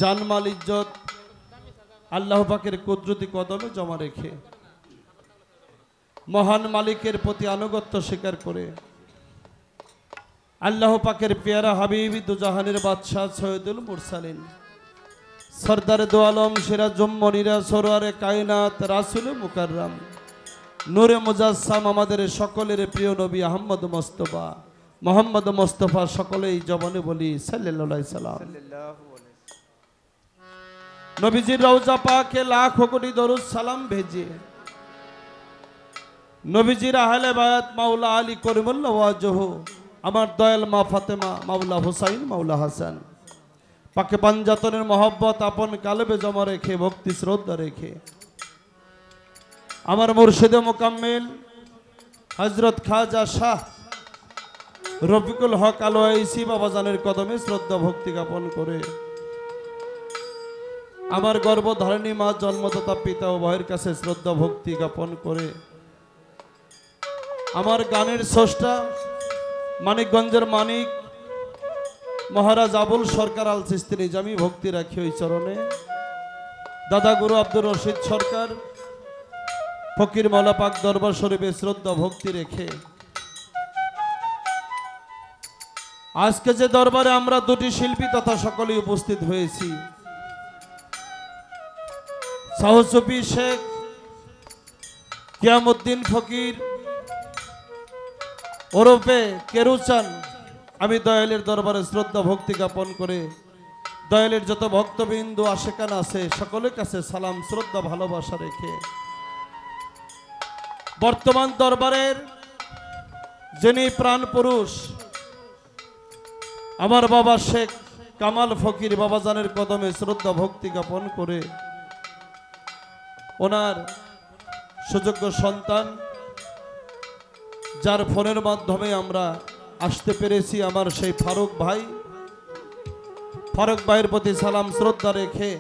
B: জানমাল ইজ্জত আল্লাহ পাকের কুদরতি কদমে জমা রেখে মহান মালিকের প্রতি আনুগত্য স্বীকার করে আল্লাহ পাকের পেয়ারা হাবিব দুজাহানের বাদশাহ সৈয়দুল মুরসালিন সরদার দো আলম সিরাজুম মনিরা সরোয়ারে কায়নাত রাসূল মুকাররম নূরে মুজাসসাম আমাদের সকলের প্রিয় নবী আহমদ মুস্তাফা মোহাম্মদ মুস্তাফা সকলেই জবানে বলি সাল্লাল্লাহু আলাইহি সাল্লাম নবীজির রওজা পাকে লাখো কোটি দরুদ সালাম ভেজে নবীজির আহলে বায়াত মাওলা আলী করিমুল্লাহ ওয়াজহু আমার দয়াল মা ফাতেমা মাওলা হুসাইন মাওলা হাসান পাকে পাঞ্জাতনের মহব্বত আপন কালবে জমা রেখে ভক্তি শ্রদ্ধা রেখে আমার মুর্শিদে মোকাম্মেল হযরত খাজা শাহ রফিকুল হক আলওয়াইসি বাবাজানের কদমে শ্রদ্ধা ভক্তি জ্ঞাপন করে আমার গর্ভধারিণী মা জন্মদাতা পিতা ও ভাইয়ের কাছে শ্রদ্ধা ভক্তি জ্ঞাপন করে আমার গানের স্রষ্টা মানিকগঞ্জের মানিক মহারাজ আবুল সরকার আল চিস্তি নিজামি ভক্তি রাখি ওই চরণে দাদা গুরু আব্দুর রশিদ সরকার ফকির মৌলা পাক দরবার শরীফে শ্রদ্ধা ভক্তি রেখে আজকে যে দরবারে আমরা দুটি শিল্পী তথা সকলেই উপস্থিত হয়েছি সাহসুফি শেখ কিয়ামউদ্দিন ফকির ওরফে কেরুচান আমি দয়ালের দরবারে শ্রদ্ধা ভক্তি জ্ঞাপন করে দয়ালের যত ভক্তবিন্দু আশেকান আছে সকলের কাছে সালাম শ্রদ্ধা ভালোবাসা রেখে বর্তমান দরবারের যিনি প্রাণ পুরুষ আমার বাবা শেখ কামাল ফকির বাবাজানের কদমে শ্রদ্ধা ভক্তি জ্ঞাপন করে ওনার সুযোগ্য সন্তান যার ফোনের মাধ্যমে আমরা আসতে পেরেছি আমার সেই ফারুক ভাইয়ের প্রতি সালাম শ্রদ্ধা রেখে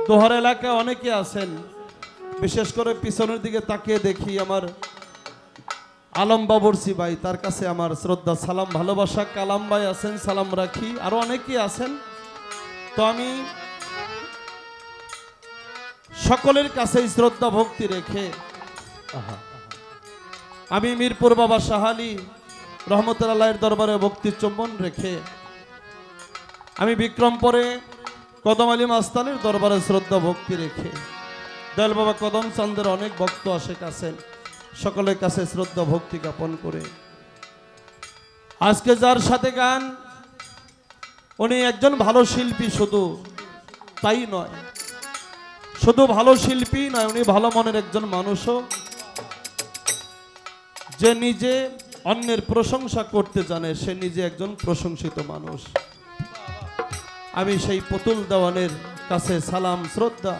B: দোহার এলাকায় অনেকে আছেন বিশেষ করে পিছনের দিকে তাকিয়ে দেখি আমার আলম বাবুরসি ভাই, তার কাছে আমার শ্রদ্ধা সালাম ভালোবাসা। কালাম ভাই আছেন, সালাম রাখি। আরো অনেকেই আছেন। তো আমি সকলের কাছে শ্রদ্ধা ভক্তি রেখে আমি মিরপুর বাবা শাহালি রহমতুল্লাহের দরবারে ভক্তি চুম্বন রেখে আমি বিক্রমপুরে কদম আলী মাস্তানের দরবারে শ্রদ্ধা ভক্তি রেখে দয়াল বাবা কদম চাঁদের অনেক ভক্ত আসে কাছেন, সকলের কাছে শ্রদ্ধা ভক্তি জ্ঞাপন করে আজকে যার সাথে গান, উনি একজন ভালো শিল্পী, শুধু তাই নয়, শুধু ভালো শিল্পী নয়, উনি ভালো মনের একজন মানুষও, যে নিজে অন্যের প্রশংসা করতে জানে, সে নিজে একজন প্রশংসিত মানুষ। আমি সেই পুতুল দেওয়ানের কাছে সালাম শ্রদ্ধা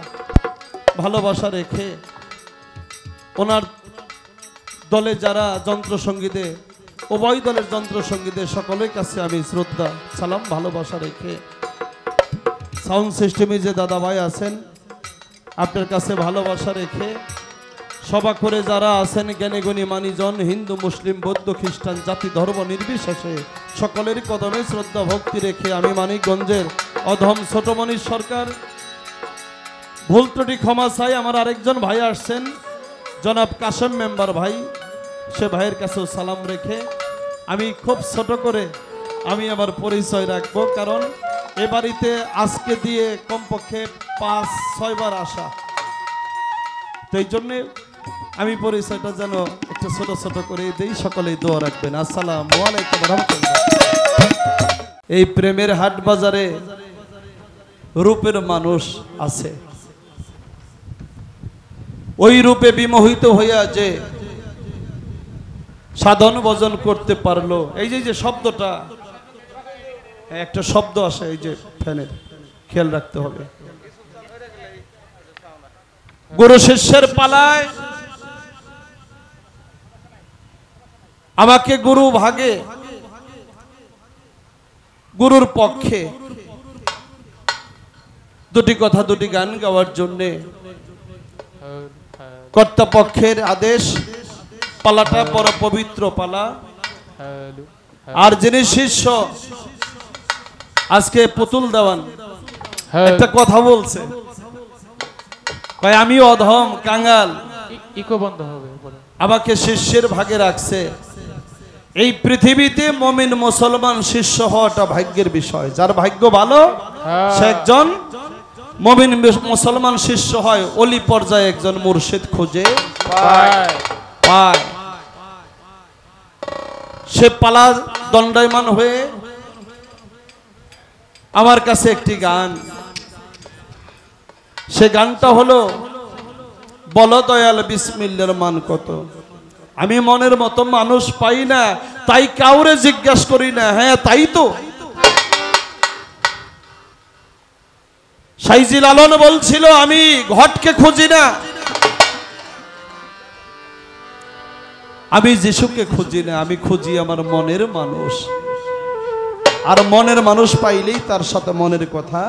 B: ভালোবাসা রেখে ওনার দলে যারা যন্ত্রসঙ্গীতে, উভয় দলের যন্ত্রসঙ্গীতে সকলের কাছে আমি শ্রদ্ধা সালাম ভালোবাসা রেখে সাউন্ড সিস্টেমে যে দাদা ভাই আছেন আপনার কাছে ভালোবাসা রেখে সভা করে যারা আছেন জ্ঞানীগুণী মানিজন, হিন্দু মুসলিম বৌদ্ধ খ্রিস্টান জাতি ধর্ম নির্বিশেষে সকলের কদমে শ্রদ্ধা ভক্তি রেখে আমি মানিকগঞ্জের অধম ছোটমণি সরকার, ভুল ত্রুটি ক্ষমা চাই। আমার আরেকজন ভাই আসছেন জনাব কাশেম মেম্বার ভাই, সে ভাইয়ের কাছেও সালাম রেখে আমি খুব ছোট করে আমি আমার পরিচয় রাখবো, কারণ এ বাড়িতে আজকে দিয়ে কমপক্ষে 5-6 বার আসা, তো এই জন্যে আমি পরিচয়টা যেন একটু ছোট ছোট করে দেই। সকলেই দোয়া রাখবেন। আসসালামু আলাইকুম রাহমাতুল্লাহ। এই প্রেমের হাট বাজারে রূপের মানুষ আছে, ওই রূপে বিমোহিত হইয়া যে সাধন ভজন করতে পারলো, এই যে শব্দটা, একটা শব্দ আসে এই যে ফ্যানের, খেয়াল রাখতে হবে। গুরু শিষ্যের পালায় আমাকে গুরু ভাগে, গুরুর পক্ষে দুটি কথা দুটি গান গাওয়ার জন্যে কর্তাপক্ষের আদেশ, পালাটা বড় পবিত্র পালা। আর যিনি শিষ্য আজকে পুতুল দেওয়ান একটা কথা বলছে, আমি অধম কাঙ্গাল,
D: ইকো বন্ধ হবে,
B: আমাকে শিষ্যের ভাগে রাখছে। এই পৃথিবীতে মুমিন মুসলমান শিষ্য হওয়াটা ভাগ্যের বিষয়, যার ভাগ্য ভালো সে একজন মুমিন মুসলমান শিষ্য হয়, ওলি পর্যায়ে একজন মুর্শিদ খুঁজে পায়। সে পালা দণ্ডায়মান হয়ে আমার কাছে একটি গান, সে গানটা হলো বলো দয়াল বিসমিল্লার মান কত। আমি মনের মতো মানুষ পাই না, তাই কাউরে জিজ্ঞাসা করি না, হ্যাঁ তাই তো। সাইজি লালন বলছিল আমি ঘটকে খুঁজি না, আমি যিশুকে খুঁজি না, আমি খুঁজি আমার মনের মানুষ। আর মনের মানুষ পাইলেই তার সাথে মনের কথা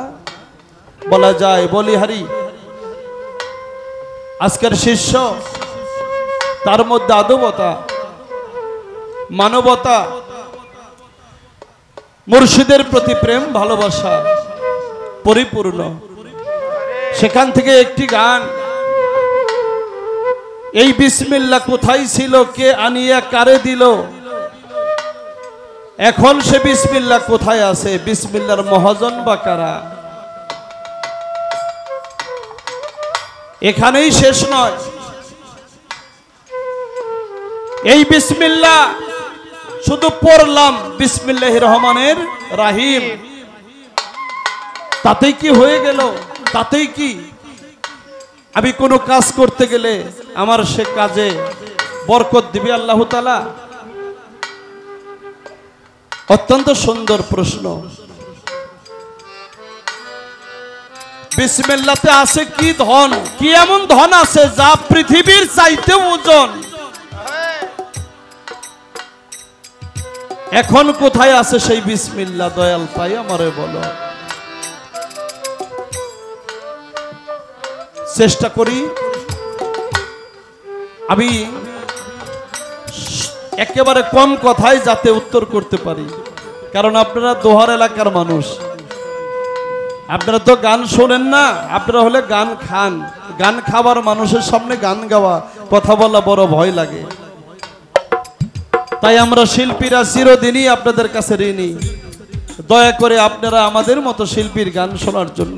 B: বলা যায়। বলিহারি আজকের শিষ্য, তার মধ্যে আদবতা, মানবতা, মুর্শিদের প্রতি প্রেম ভালোবাসা পরিপূর্ণ। সেখান থেকে একটি গান, এই বিসমিল্লাহ কোথায় ছিল, কে আনিয়া কারে দিল, এখন সে বিসমিল্লাহ কোথায় আছে, বিসমিল্লাহর মহাজন বা কারা। এখানেই শেষ নয়, এই বিসমিল্লাহ শুধু পড়লাম বিসমিল্লাহির রহমানের রাহিম, তাতেই কি হয়ে গেল? তাতেই কি আমি কোনো কাজ করতে গেলে আমার সে কাজে বরকত দিবে আল্লাহ তাআলা? অত্যন্ত সুন্দর প্রশ্ন। বিসমিল্লাহতে আছে কি ধন, কি এমন ধন আছে যা পৃথিবীর চাইতে ওজন? এখন কোথায় আছে সেই বিসমিল্লাহ? দয়াল পাই আমারে বলো। চেষ্টা করি আমি একেবারে কম কথায় যাতে উত্তর করতে পারি, কারণ আপনারা দোহার এলাকার মানুষ, আপনারা তো গান শোনেন না, আপনারা হলে গান খান। গান খাবার মানুষের সামনে গান গাওয়া, কথা বলা বড় ভয় লাগে। তাই আমরা শিল্পীরা চিরদিনই আপনাদের কাছে ঋণী। দয়া করে আপনারা আমাদের মতো শিল্পীর গান শোনার জন্য,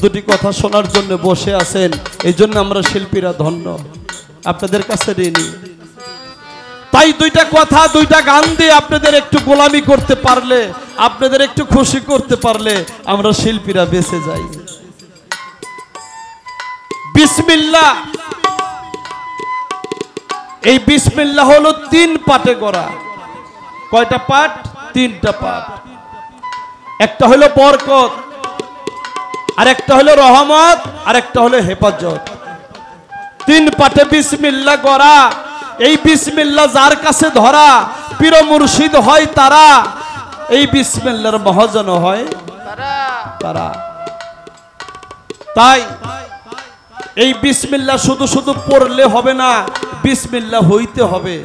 B: দুটি কথা শোনার জন্য বসে আছেন, এই জন্য আমরা শিল্পীরা ধন্য, আপনাদের কাছে ঋণী। তাই দুইটা কথা দুইটা গান দিয়ে আপনাদের একটু গোলামি করতে পারলে, আপনাদের একটু খুশি করতে পারলে আমরা শিল্পীরা বেঁচে যাই। বিসমিল্লাহ, এই বিসমিল্লাহ হলো 3 পাটে গড়া। কয়টা পাট? 3টা পাট। একটা হলো বরকত, আর একটা হলো রহমত, আর একটা হলো হেফাজত। 3 পাটে বিসমিল্লাহ গড়া। এই বিসমিল্লাহ যার কাছে ধরা, পীর মুর্শিদ হয় তারা, এই বিসমিল্লাহর মহাজন হয় তারা। তাই এই বিসমিল্লাহ শুধু শুধু পড়লে হবে না, বিসমিল্লাহ হইতে হবে।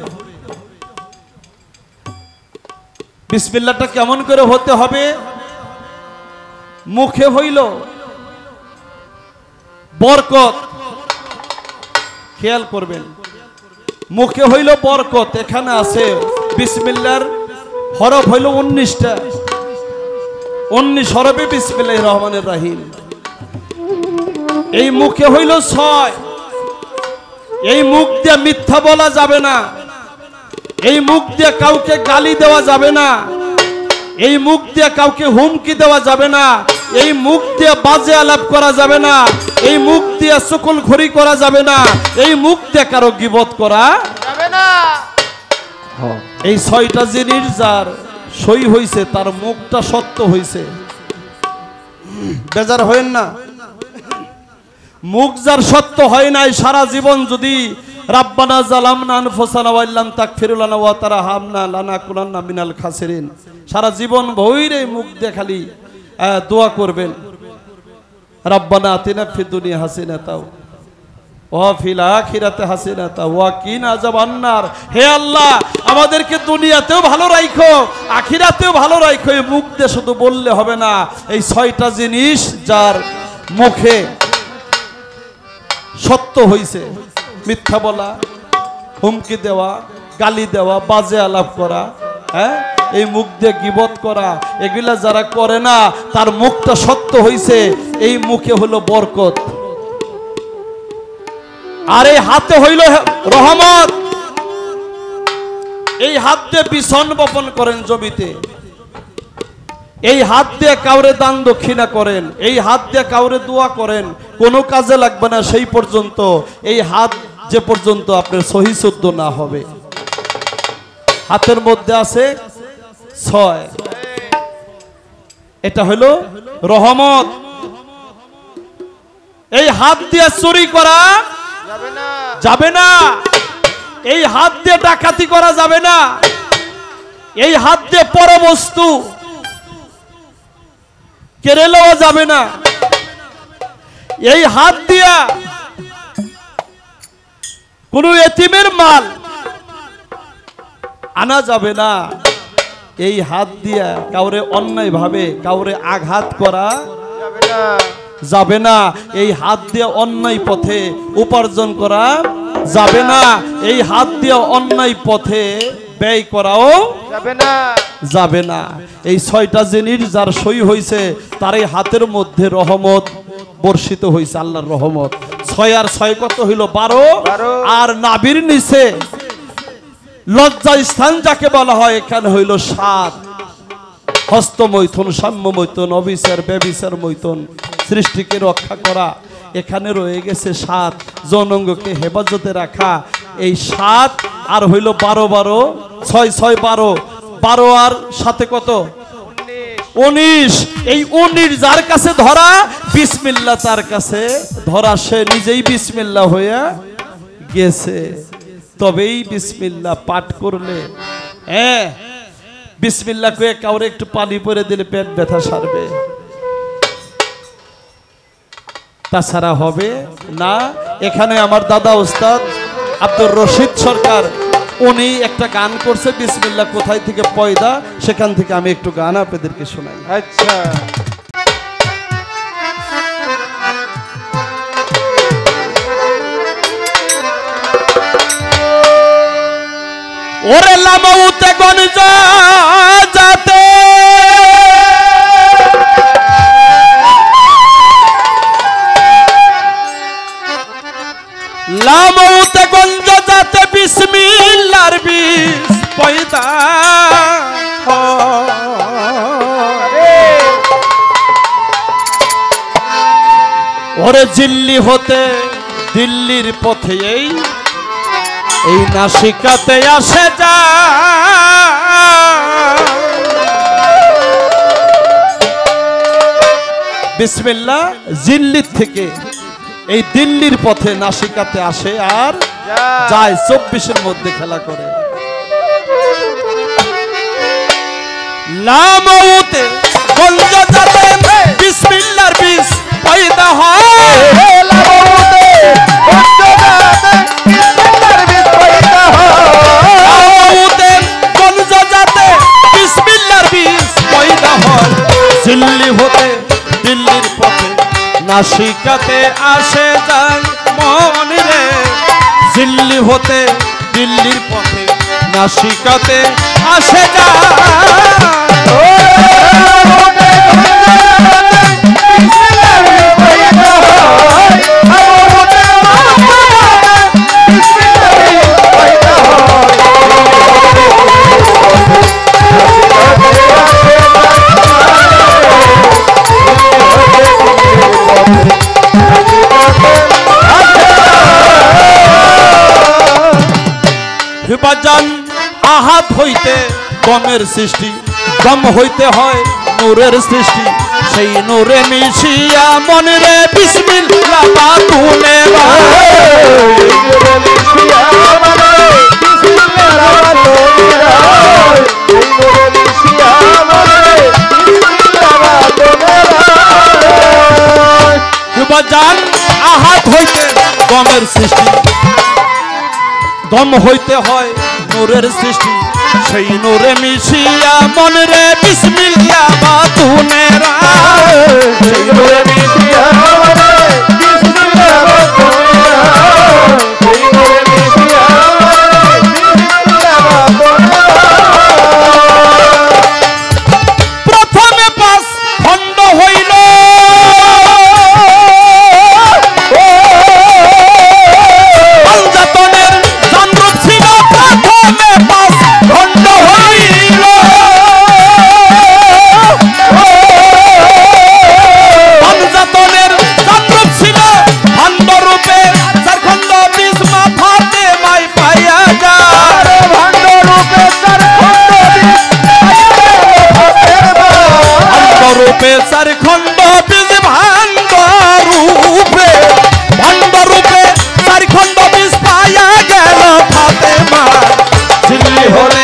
B: বিসমিল্লাহটা কেমন করে হতে হবে? মুখে হইল বরকত, খেয়াল করবেন, মুখে হইল বরকত। এখানে আছে বিসমিল্লাহর হরফ হইল 19টা, 19 হরফে বিসমিল্লাহির রহমানির রহিম। এই মুখে হইল 6। এই মুখ দিয়ে মিথ্যা বলা যাবে না, এই মুখ দিয়ে কাউকে গালি দেওয়া যাবে না, এই মুখ দিয়ে কাউকে হুমকি দেওয়া যাবে না, এই মুখ দিয়ে বাজে আলাপ করা যাবে না, এই মুখ দিয়ে চুগলখড়ি করা যাবে না, এই মুখ দিয়ে কারো গীবত করা যাবে না। এই 6টা জিনিস যার সই হইছে তার মুখটা সত্য হইছে। বেজার হয়েন না, মুখ যার সত্য হয় নাই, সারা জীবন যদি রাব্বানা জালামনা আনফুসানা ওয়া ইল্লাম তাগফির লানা ওয়া তারহামনা লানাকুনান্না মিনাল খাসিরিন, সারা জীবন ভইরে মুখ দিয়ে খালি দোয়া করবেন, রাব্বানা আতিনা ফিদ দুনিয়া হাসিনাতাও ওয়া ফিল আখিরাতি হাসিনাতাও ওয়া কিনা আযাবান্নার। হে আল্লাহ, আমাদেরকে দুনিয়াতেও ভালো রাখো, আখিরাতেও ভালো রাখো। এই মুখ দিয়ে শুধু বললে হবে না, এই 6টা জিনিস যার মুখে সত্য হইছে, মিথ্যা বলা, হুমকি দেওয়া, গালি দেওয়া, বাজে আলাপ করা, হ্যাঁ, এই মুখ দিয়ে গীবত করা, এগুলা যারা করে না তার মুখটা সত্য হইছে, এই মুখে হলো বরকত। আর এই হাতে হইল রহমত। এই হাত দিয়ে বিছন বপন করেন জমিতে, এই হাত দিয়ে কাউরে দান দক্ষিণা করেন, এই হাত দিয়ে কাউরে দোয়া করেন, কোনো কাজে লাগবে না সেই পর্যন্ত, এই হাত যে পর্যন্ত আপনার সহি শুদ্ধ না হবে। হাতের মধ্যে আছে 6, এটা হলো রহমত। এই হাত দিয়ে চুরি করা যাবে না, এই হাত দিয়ে ডাকাতি করা যাবে না, এই হাত দিয়ে পরবস্তু কেড়ে লওয়া যাবে না, এই হাত দিয়া কোন এতিমের মাল আনা যাবে না, এই হাত দিয়া কাউরে অন্যায় ভাবে কাউরে আঘাত করা যাবে না, এই হাত দিয়ে অন্যায় পথে উপার্জন করা যাবে না, এই হাত দিয়ে অন্যায় পথে ব্যয় করাও যাবে না। এই 6টা জিনিস যার সই হইছে তার এই হাতের মধ্যে রহমত বর্ষিত হইছে, আল্লাহর রহমত। 6 আর 6 কত হইল? 12। আর নাভির নিচে লজ্জা স্থান যাকে বলা হয়, এখানে হইল 7। হস্ত মৈথুন, সাম্য মৈথুন, অবিচার ব্যভিচার মৈথুন, সৃষ্টিকে রক্ষা করা, এখানে রয়ে গেছে 7। যৌনাঙ্গকে হেফাজতে রাখা, এই 7 আর হইল 12, 12, 6, 6, 12, 12 আর সাথে কত? 19। এই 19 যার কাছে ধরা, বিসমিল্লাহ তার কাছে ধরা, সে নিজেই বিসমিল্লাহ হইয়া গেছে। তবেই বিসমিল্লাহ পাঠ করলে, হ্যাঁ, বিসমিল্লাহ কয়ে কাউরে একটু পানি পরে দিলে পেট ব্যথা সারবে, তাছাড়া হবে না। এখানে আমার দাদা উস্তাদ আব্দুর রশিদ সরকার উনি একটা গান করছে বিসমিল্লাহ কোথায় থেকে পয়দা, সেখান থেকে আমি একটু গান আপনাদেরকে শোনাই।
C: আচ্ছা
B: ওরে লামাউতে গঞ্জ যাতে লামাউতে গঞ্জ যাতে বিসমিল্লাহর বীজ পয়দা ওরে দিল্লি হতে দিল্লির পথে এই নাসিকাতে আসে যা বিসমিল্লাহ দিল্লির থেকে এই দিল্লির পথে নাসিকাতে আসে আর যায় 24-এর মধ্যে খেলা করে। লামাউতে গঞ্জ যাতে বিসমিল্লাহর বীজ পয়দা হয় লামাউতে গঞ্জ যাতে বিসমিল্লাহর বীজ পয়দা হয় লামাউতে গঞ্জ যাতে বিসমিল্লাহর বীজ পয়দা হয় দিল্লি হতে দিল্লির পথে নাসিকাতে আসে যায় মন রে দিল্লি হতে দিল্লির পথে নাসিকাতে আসে যায় বাজান আহাত হইতে দমের সৃষ্টি, দম হইতে হয় নূরের সৃষ্টি, সেই নূরে মিশিয়া মনরে বিসমিল্লাহ বাতুলে বাজান আহাত হইতে দমের সৃষ্টি, দম হইতে হয় নূরের সৃষ্টি, সেই নূরে মিশিয়া মনরে বিসমিল্লাহ বাতুলে সেই নূরে মিশিয়া মনরে বিসমিল্লাহ বাতুলে সেই নূরে মিশিয়া মনরে বিসমিল্লাহ বাতুলে প্রথমে 5 খণ্ড হইল চার খণ্ড বীজ ভাণ্ড রূপে চার খণ্ড বীজ পায়া গেল ফাতেমা দিল্লি হলে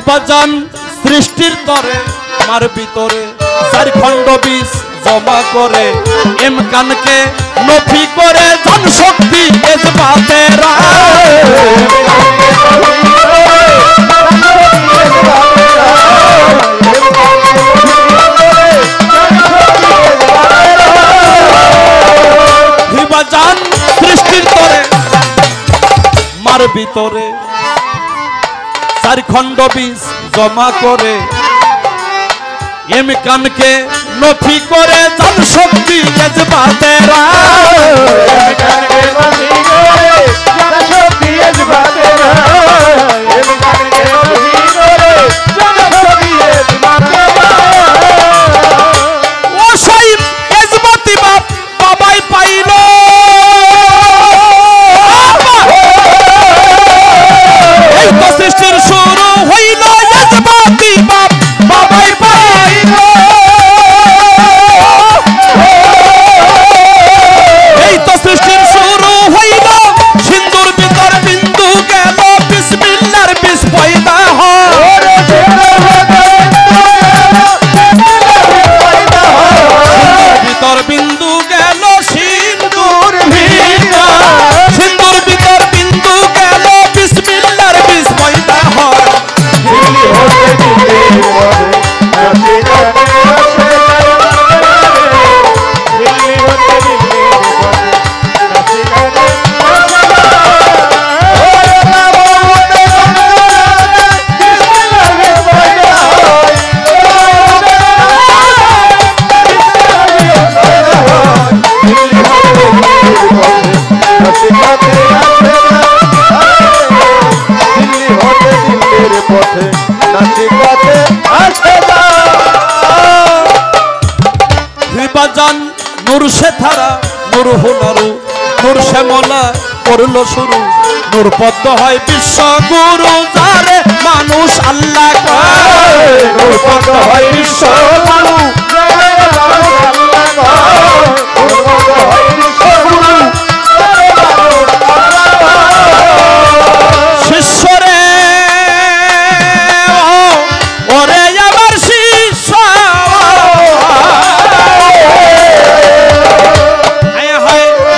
B: বাজান সৃষ্টির তরে মার ভিতরে 4 খণ্ড বীজ জমা করে ইমকানকে নফি করে জন শক্তি ইসবাতের বাজান সৃষ্টির তরে মার ভিতরে 4 খণ্ড বীজ জমা করে ইমকানকে নফি করে জন শক্তি ইসবাতের ইমকানকে নফি করে জন শক্তি ইসবাতের ইমকানকে নফি করে জন শক্তি ইসবাতের ও সাইব ইসবাতি বাপ বাবাই পাই এই তো সৃষ্টির শুরু হইল সিন্ধুর ভিতর বিন্দু গেল বিসমিল্লাহর বিষ পয়দা হয় ভিতর বিন্দু গেল সিন্ধুর ভিতর সিন্ধুর ভিতর বিন্দু গেল বিসমিল্লাহর বিষ পয়দা হয় নূর সে ধারা নূর হুনারু নূর শ্যামলা করল শুরু নূর পদ্ম হয় বিশ্ব গুরু যারে মানুষ আল্লাহ কয় নূর পদ্ম হয় বিশ্ব গুরু শিষ্যরে ওরে আমার শিষ্য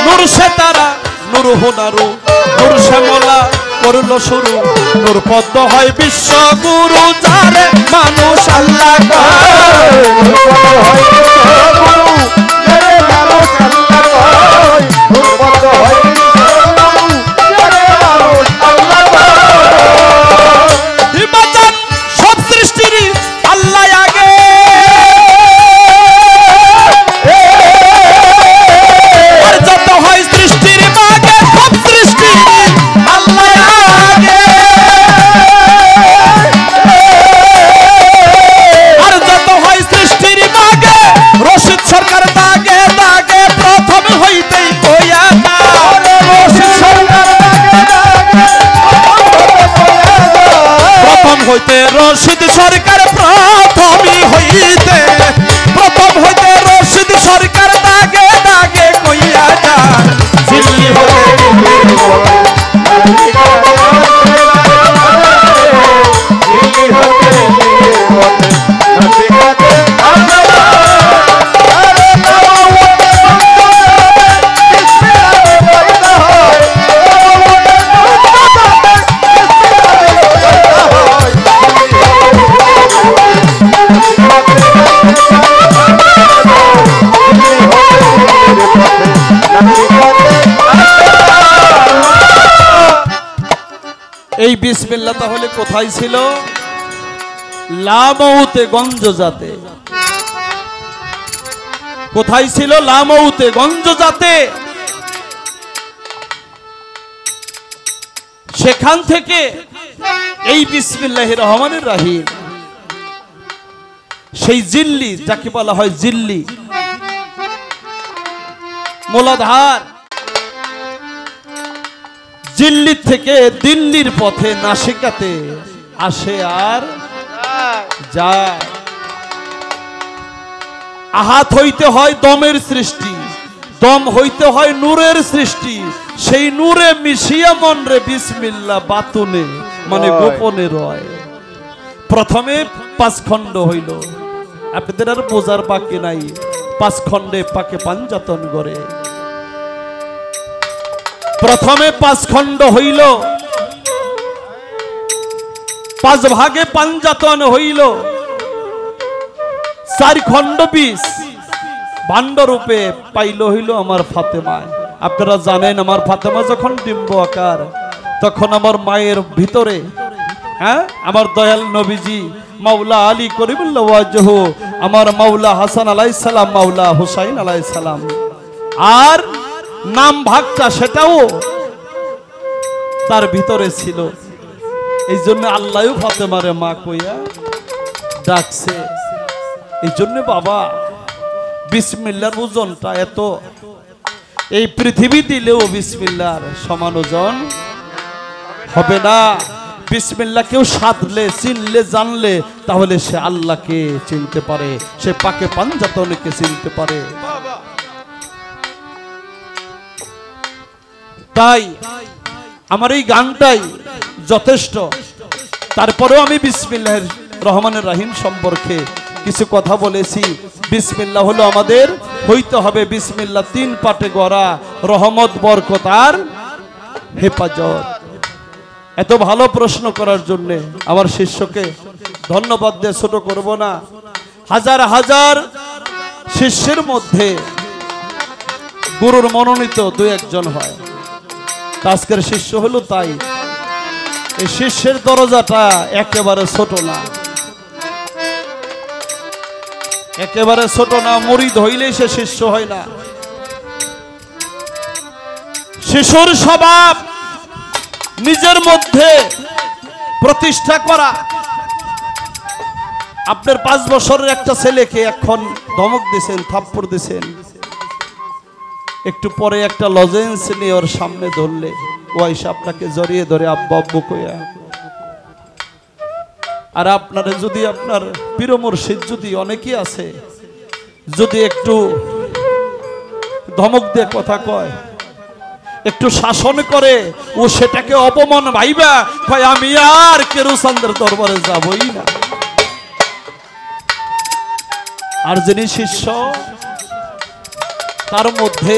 B: নূর সে তারা নূর হুনারু নূর শ্যামলা করল শুরু নূর পদ্ম হয় বিশ্ব গুরু যারে মানুষ আল্লাহ সব সৃষ্টির আল্লাহ আগে আর যত হয় সৃষ্টির মাগে সব সৃষ্টি আল্লাহ আগে আর যত হয় সৃষ্টির মাগে রশিদ সরকার দাগে দাগে প্রথম হইতেই কইয়া রশিদ সরকার প্রথম হইতে রশিদ সরকার প্রথমই হইতে প্রথম হইতে রশিদ সরকার দাগে দাগে কইয়া যান দিল্লি এই বিসমিল্লাহ তাহলে কোথায় ছিল লামউতে গঞ্জ জাতে কোথায় ছিল লামউতে গঞ্জ জাতে সেখান থেকে এই বিসমিল্লাহির রহমানির রহিম সেই জিল্লি যাকে বলা হয় জিল্লি মোলাধার দিল্লি থেকে দিল্লির পথে নাসিকাতে আসে আর যায় আহাত হইতে হয় দমের সৃষ্টি দম হইতে হয় নূরের সৃষ্টি সেই নূরে মিশিয়া মন রে বিসমিল্লাহ বাতুনে মানে গোপনে রয় প্রথমে পাঁচ খণ্ড হইল আপনাদের আর বোঝার বাকি নাই পাঁচ খণ্ডে পাকে পাঞ্জাতন করে প্রথমে পাঁচ খণ্ড হইল পাঁচ ভাগে পাঞ্জাতন হইল চার খণ্ড বিষ ভাণ্ড রূপে পাইল হইল আমার ফাতেমায় আপনারা জানেন আমার ফাতেমা যখন ডিম্ব আকার তখন আমার মায়ের ভিতরে হ্যাঁ আমার দয়াল নবীজি মাওলা আলী করিমুল্লাহ ওয়াজহু আমার মাওলা হাসান আলাইহিস সালাম মাওলা হুসাইন আলাইহিস সালাম আর নাম ভাগটা সেটাও তার ভিতরে ছিল এই জন্য আল্লাহও ফাতেমারে মা কইয়া ডাকছে এই জন্য বাবা বিসমিল্লাহর ওজনটা এত এই পৃথিবী দিলেও বিসমিল্লাহর সমান ওজন হবে না বিসমিল্লাহ কেউ সাধলে চিনলে জানলে তাহলে সে আল্লাহকে চিনতে পারে সে পাকে পাঞ্জাতনকে চিনতে পারে তাই আমার এই গানটাই যথেষ্ট। তারপরেও আমি বিসমিল্লাহির রহমানির রহিম সম্পর্কে কিছু কথা বলেছি। বিসমিল্লাহ হলো আমাদের হইতে হবে, বিসমিল্লাহ 3 পাটে গড়া, রহমত বরকত আর হেফাজত। এত ভালো প্রশ্ন করার জন্য আমার শিষ্যকে ধন্যবাদ দিয়ে ছোট করব না। হাজার হাজার শিষ্যের মধ্যে গুরুর মনোনীত 2-1 জন হয়। আজকের শিষ্য হলো তাই। এই শিষ্যের দরজাটা একেবারে ছোট না, একেবারে ছোট না। মুরিদ হইলেই সে শিষ্য হয় না। শিশুর স্বভাব নিজের মধ্যে প্রতিষ্ঠা করা। আপনার 5 বছরের একটা ছেলেকে এখন ধমক দিছেন, থাপ্পড় দিছেন, একটু পরে একটা লজেন্স নিয়ে ওর সামনে ধরলে ও এসে আপনাকে জড়িয়ে ধরে আব্বু আব্বু কইয়া। আর আপনারা যদি আপনার পীর মুর্শিদ যদি অনেকেই আছে, যদি একটু ধমক দিয়ে কথা কয়, একটু শাসন করে, ও সেটাকে অপমান ভাইবা কয় আমি আর কেরুসানদের দরবারে যাবই না। আর যিনি শিষ্য তার মধ্যে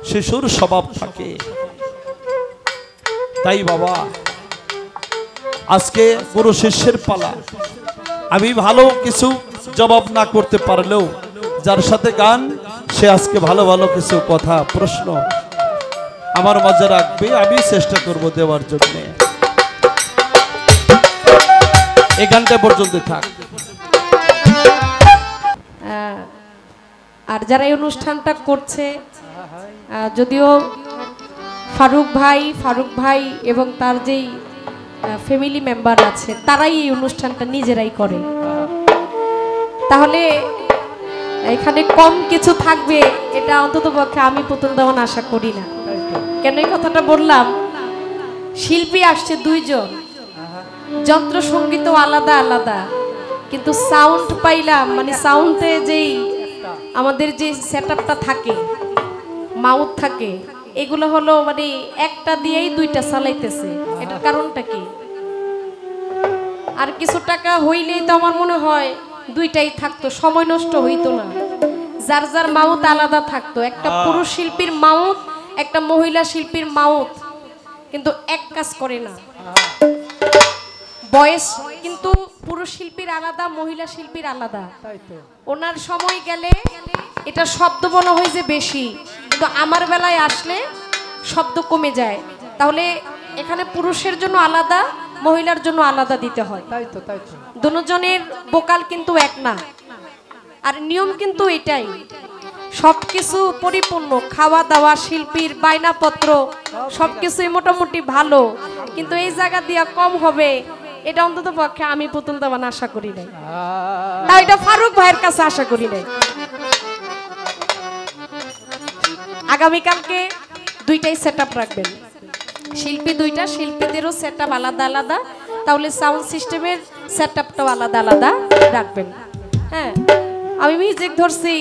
B: শিশুর স্বভাব থাকে। তাই বাবা আজকে গুরু শিষ্যের পালা। আমি ভালো কিছু জবাব না করতে পারলেও যার সাথে গান সে আজকে ভালো ভালো কিছু কথা প্রশ্ন আমার মাঝে রাখবে, আমি চেষ্টা করব দেওয়ার জন্য। এই গানটা পর্যন্ত থাক।
A: আর যারা এই অনুষ্ঠানটা করছে, যদিও ফারুক ভাই এবং তার যেই ফ্যামিলি মেম্বার আছে তারাই এই অনুষ্ঠানটা নিজেরাই করে, তাহলে এখানে কম কিছু থাকবে এটা অন্তত পক্ষে আমি প্রথম দেওয়ান আশা করি না। কেন এই কথাটা বললাম? শিল্পী আসছে 2 জন, যন্ত্র সঙ্গীত আলাদা আলাদা, কিন্তু সাউন্ড পাইলাম, মানে সাউন্ডে যেই আমাদের যে সেটআপটা থাকে, মাউথ থাকে, এগুলো হলো মানে একটা দিয়েই 2টা চালাইতেছে। এটার কারণটা কি? আর কিছু টাকা হইলেই তো আমার মনে হয় 2টাই থাকতো, সময় নষ্ট হইতো না। যার যার মাউথ আলাদা থাকতো, একটা পুরুষ শিল্পীর মাউথ, একটা মহিলা শিল্পীর মাউথ কিন্তু এক কাজ করে না। বয়স কিন্তু পুরুষ শিল্পীর আলাদা, মহিলা শিল্পীর আলাদা। ওনার সময় গেলে এটা শব্দ মনে হয় যে বেশি, কিন্তু আমার বেলায় আসলে শব্দ কমে যায়। তাহলে এখানে পুরুষের জন্য আলাদা, মহিলার জন্য আলাদা দিতে হয়। দুজনের ভোকাল কিন্তু এক না। আর নিয়ম কিন্তু এটাই, সবকিছু পরিপূর্ণ, খাওয়া দাওয়া, শিল্পীর বায়নাপত্র সবকিছুই মোটামুটি ভালো, কিন্তু এই জায়গা দিয়া কম হবে এটা অন্তত পক্ষে আমি পুতুল দেওয়ান আশা করি নাই, না এটা ফারুক ভাইয়ের কাছে আশা করি নাই। আগামীকালকে 2টাই সেটআপ রাখবেন, শিল্পী 2টা, শিল্পীদেরও সেটআপ আলাদা আলাদা, তাহলে সাউন্ড সিস্টেমের সেটআপটাও আলাদা আলাদা রাখবেন। হ্যাঁ, আমি মিউজিক ধরছি,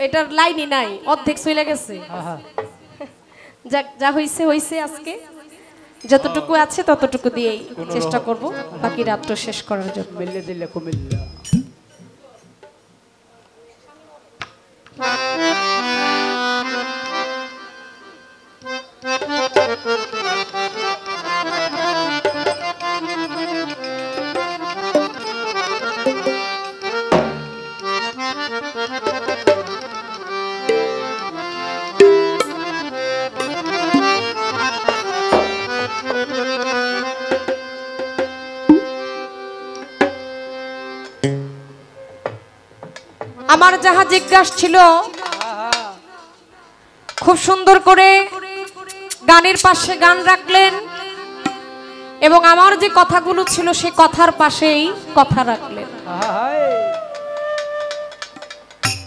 A: এটার লাইনই নাই, অর্ধেক চলে গেছে। যা হইছে হইছে, আজকে যতটুকু আছে ততটুকু দিয়েই চেষ্টা করব বাকি রাতটা শেষ করার জন্য। মিললে দিলে কুমিল্লা। আমার যাহা জিজ্ঞাসা ছিল খুব সুন্দর করে গানের পাশে গান রাখলেন, এবং আমার যে কথাগুলো ছিল সেই কথার পাশেই কথা রাখলেন।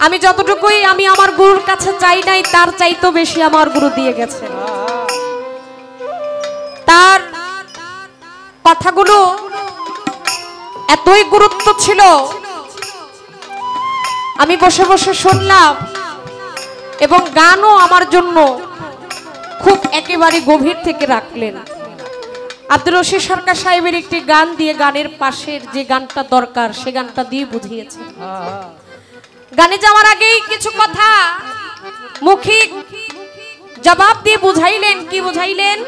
A: আমি যতটুকুই আমি আমার গুরুর কাছে চাই নাই, তার চাইতো বেশি আমার গুরু দিয়ে গেছেন। তার কথাগুলো এতই গুরুত্ব ছিল, আমি বসে বসে শুনলাম, এবং গানও আমার জন্য খুব একেবারে গভীর থেকে রাখলেন। আব্দুর রশিদ সরকার সাহেবের একটি গান দিয়ে গানের পাশের যে গানটা দরকার সে গানটা দিয়ে বুঝিয়েছে। গানে যাওয়ার আগেই কিছু কথা মৌখিক জবাব দিয়ে বুঝাইলেন। কি বুঝাইলেন?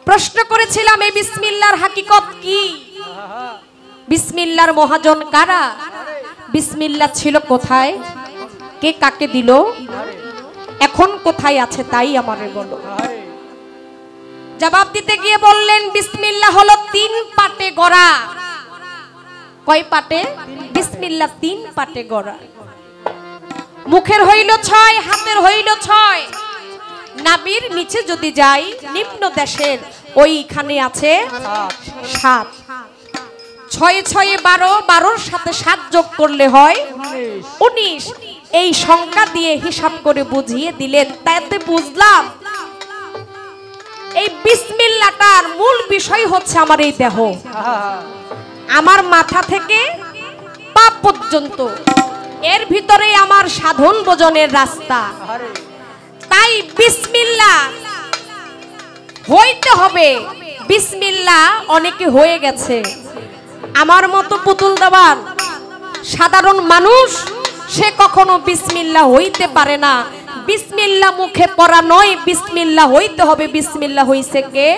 A: প্রশ্ন করেছিলাম এই বিসমিল্লাহর হাকিকত কি, বিসমিল্লাহর মহাজন কারা, বিসমিল্লাহ ছিল কোথায়, কে কাকে দিল, এখন কোথায় আছে তাই আমারে বলো। জবাব দিতে গিয়ে বললেন বিসমিল্লাহ হলো 3 পাটে গড়া। কয় পাটে? বিসমিল্লাহ 3 পাটে গড়া। মুখের হইল 6, হাতের হইল 6, নাভির নিচে যদি যাই নিম্ন দেশের ওইখানে আছে 7। 6 6 12, 12-র সাথে 7 যোগ করলে হয় 19। এই সংখ্যা দিয়ে হিসাব করে বুঝিয়ে দিলেন। তাতে বুঝলাম এই বিসমিল্লাহটার মূল বিষয় হচ্ছে আমার এই দেহ, আমার মাথা থেকে পা পর্যন্ত, এর ভিতরে আমার সাধন ভোজনের রাস্তা। তাই বিসমিল্লাহ হইতে হবে। বিসমিল্লাহ অনেকে হয়ে গেছে, আমার মতো পুতুল দেওয়ার সাধারণ মানুষ সে কখনো বিসমিল্লাহ হইতে পারে না। বিসমিল্লাহ মুখে পড়া নয়, বিসমিল্লাহ হইতে হবে। বিসমিল্লাহ হইছে কে?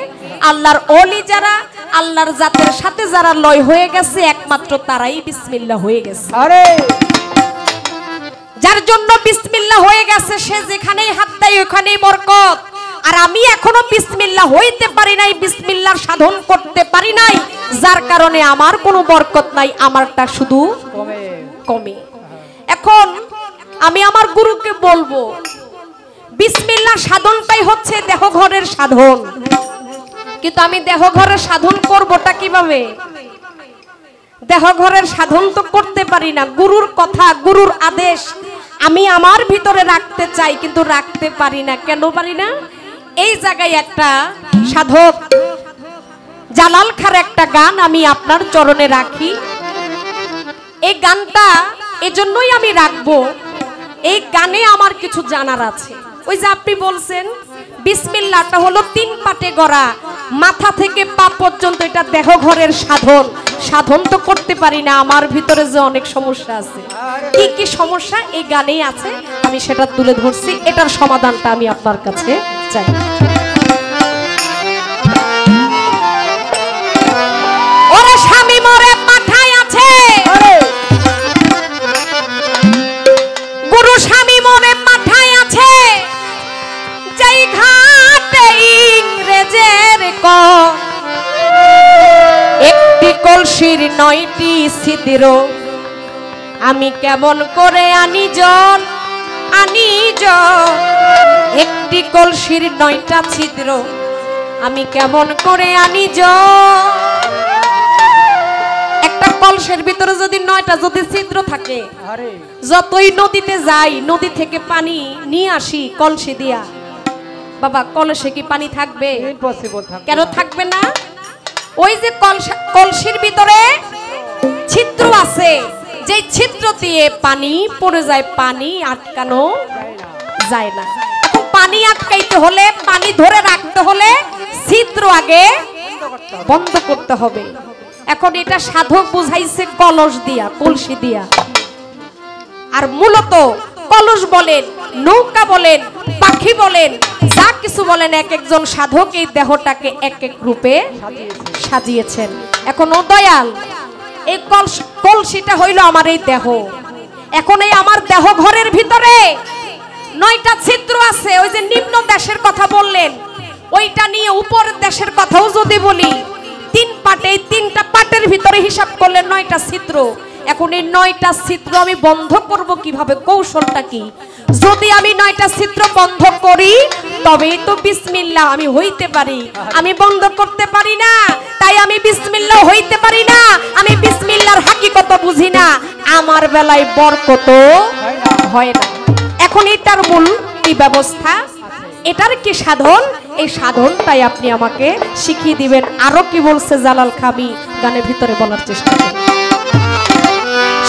A: আল্লাহর ওলি যারা, আল্লাহর জাতের সাথে যারা লয় হয়ে গেছে একমাত্র তারাই বিসমিল্লাহ হয়ে গেছে। যার জন্য বিসমিল্লাহ হয়ে গেছে সে যেখানেই হাত দেয় ওখানেই বরকত। আর আমি এখনো বিসমিল্লাহ হইতে পারি নাই, বিসমিল্লাহর সাধন করতে পারি নাই, যার কারণে আমার কোনো বরকত নাই, আমারটা শুধু কমে। এখন আমি আমার গুরুকে বলবো বিসমিল্লাহ সাধনটাই হচ্ছে দেহ ঘরের সাধন। কিন্তু আমি দেহ ঘরের সাধন করবোটা কিভাবে? দেহ ঘরের সাধন তো করতে পারি না। গুরুর কথা, গুরুর আদেশ আমি আমার ভিতরে রাখতে চাই কিন্তু রাখতে পারি না। কেন পারি না? এই জায়গায় একটা সাধক জালাল খার একটা গান আমি আপনার চরণে রাখি। এই গানটা এজন্যই আমি রাখবো, এই গানে আমার কিছু জানার আছে। ওই যে আপনি বলছেন বিসমিল্লাহটা হলো 3 পাটে গড়া, মাথা থেকে পা পর্যন্ত এটা দেহ ঘরের সাধন। সাধন তো করতে পারি না, আমার ভিতরে যে অনেক সমস্যা আছে। কি কি সমস্যা এই গানেই আছে, আমি সেটা তুলে ধরছি। এটার সমাধানটা আমি আপনার কাছে চাই। ওরে স্বামী মরে পাঠায় আছে, গুরু স্বামী মরে পাঠায় আছে, যেই ঘাটে ইংরেজের একটি কলসির 9টি ছিদ্র, আমি কেমন করে আনি জল, আনি জল। একটি কলসির 9টা ছিদ্র, আমি কেমন করে আনি জল। একটা কলসের ভিতরে যদি 9টা যদি ছিদ্র থাকে, যতই নদীতে যাই, নদী থেকে পানি নিয়ে আসি কলসি দিয়া, বাবা কলসে কি পানি থাকবে? কেন থাকবে না? ওই যে কলসির ভিতরে ছিদ্র আছে, যে ছিদ্র দিয়ে পানি পড়ে যায়, পানি আটকানো যায় না। পানি আটকাইতে হলে, পানি ধরে রাখতে হলে ছিদ্র আগে বন্ধ করতে হবে। এখন এটা সাধক বুঝাইছে কলস দিয়া, কলসি দিয়া। আর মূলত কলস বলেন, নৌকা বলেন, পাখি বলেন, যা কিছু বলেন, এক একজন সাধক এই দেহটাকে এক এক রূপে সাজিয়েছেন। এখন ও দয়াল, এই কলসিটা হইল আমার এই দেহ। এখন এই আমার দেহ ঘরের ভিতরে 9টা ছিদ্র আছে। ওই যে নিম্ন দেশের কথা বললেন, ওইটা নিয়ে উপরের দেশের কথাও যদি বলি, 3 পাটে, এই 3টা পাটের ভিতরে হিসাব করলে 9টা ছিদ্র। এখন এই 9টা ছিদ্র আমি বন্ধ করব কিভাবে? কৌশলটা কি? যদি আমি 9টা ছিদ্র বন্ধ করি তবেই তো বিসমিল্লাহ আমি হইতে পারি। আমি বন্ধ করতে পারি না, তাই আমি বিসমিল্লাহ হইতে পারি না। আমি বিসমিল্লাহর হাকিকত বুঝি না, আমার বেলায় বরকত হয় না। এখন এটার মূল কি ব্যবস্থা, এটার কি সাধন, এই সাধনটাই আপনি আমাকে শিখিয়ে দিবেন। আরো কি বলছে জালাল খাবি গানের ভিতরে বলার চেষ্টা করি।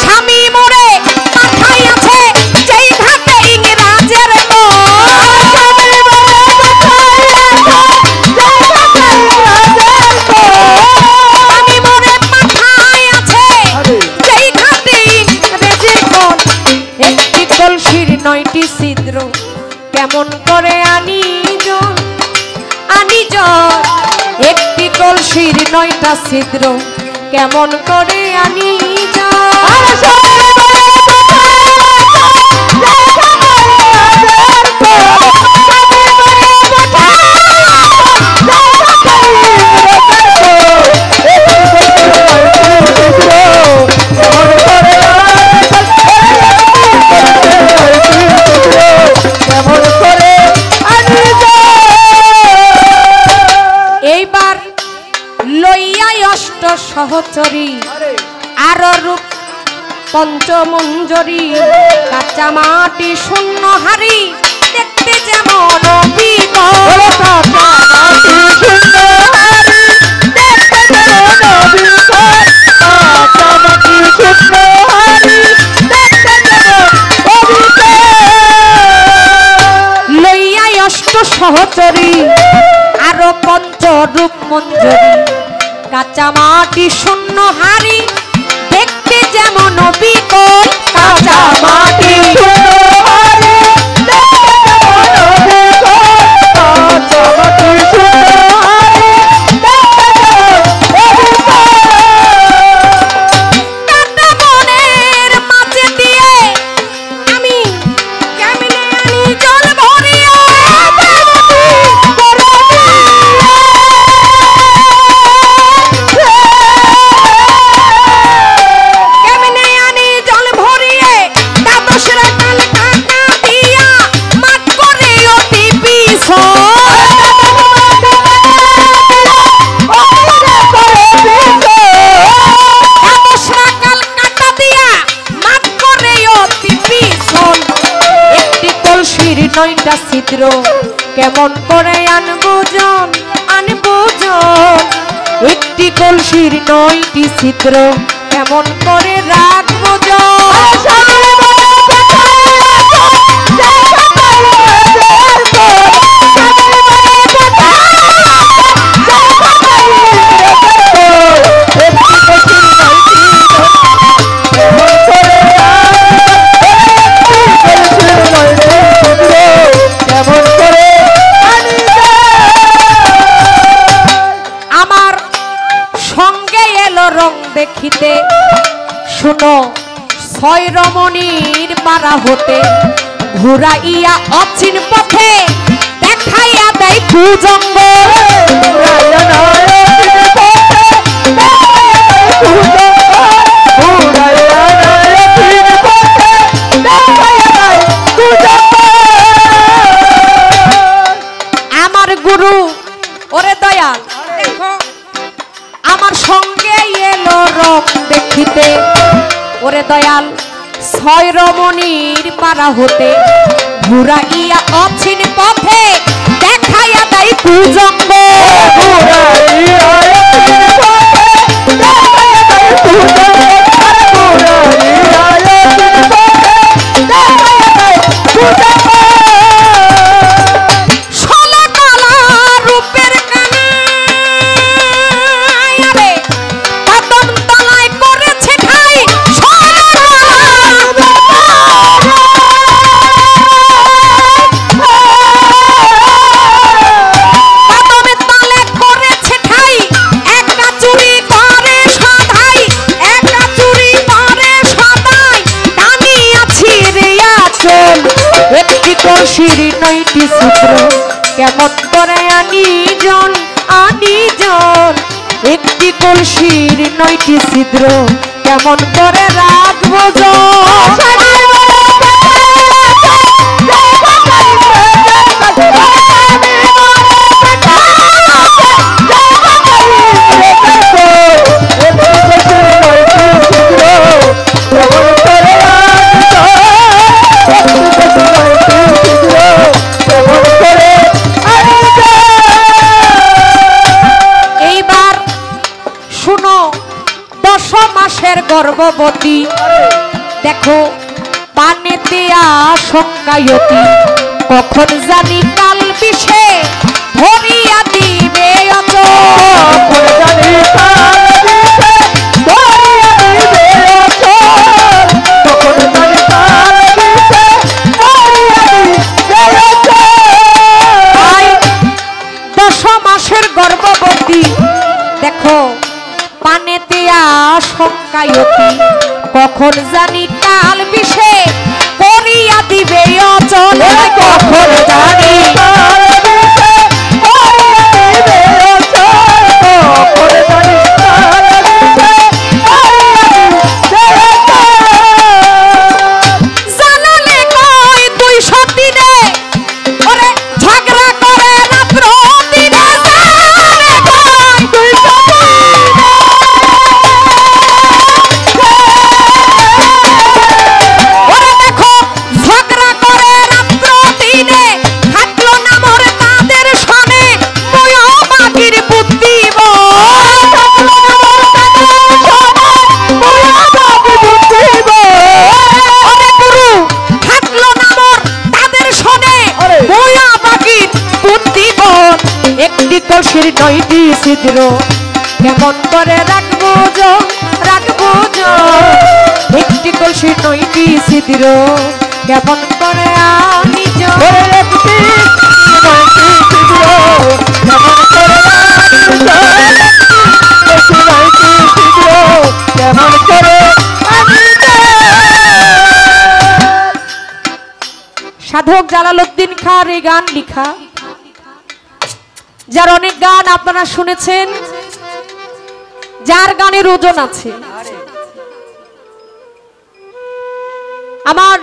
A: স্বামী মরে পাঠাই আছে, যেই ঘাটে ইংরেজের করে আনি জন একটি কলসির 9টা ছিদ্র কেমন করে আনি এইবার লইয়াই অষ্ট সহচরী আর রূপ পঞ্চমঞ্জরি কাঁচা মাটি শূন্য হারি দেখতে যেমন লইয়াই অষ্ট সহচরী আরো পঞ্চরূপ মঞ্জরি কাঁচা মাটি শূন্য হারি দেখতে যেমন বিকল কাঁচা মাটি নয়টা ছিদ্র কেমন করে আনবো জন একটি কলসির 9টি ছিদ্র কেমন করে রাখবো দেখিতে শুনো 6 রমণীর পারা হতে ঘুরাইয়া অচিন পথে দেখাইয়া দেয় কুজঙ্গ আমার গুরু ওরে দয়াল দেখো আমার সঙ্গে এলো রং দেখিতে ওরে দয়াল 6 রমণীর পারা হতে ঘুরাইয়া অচিন পথে দেখাইয়া দেয় কুজঙ্গ কলসির 9টি ছিদ্র কেমন করে আনি জন একটি কলসির 9টি ছিদ্র কেমন করে রাখবো গর্ভবতী দেখো পানেতে আশঙ্কায়তী কখন জানি কাল বিষে ধরিয়া দিবে শঙ্কায়তি কখন জানি কাল বিষে করিয়া দিবে অচল কখন জানি কাল বিষে করিয়া দিবে অচল কখন জানি কাল বিষে করিয়া দিবে জানালে কই 200 দিনে ওরে ঝগড়া করে রাত্র দিনে জানালে কই 200 ওরে দেখো ঝগড়া করে রাত্র দিনে থাকলো না মোর তাদের সনে ময়ো বাগির বুদ্ধি থাকলো না মোর তাদের সনে ময়ো বাগির বুদ্ধি ওরে গুরু থাকলো না মোর তাদের সনে ময়ো বাগির বুদ্ধি একটি কলসির 9টি ছিদ্র কেমন করে রাখবো একটি কলসির 9টি ছিদ্র কেমন করে আমি একটি 9টি ছিদ্র কেমন করে কেমন করে সাধক জালালউদ্দিন খাঁর এই গান লেখা যার অনেক গান আপনারা শুনেছেন যার গানের ওজন আছে আমার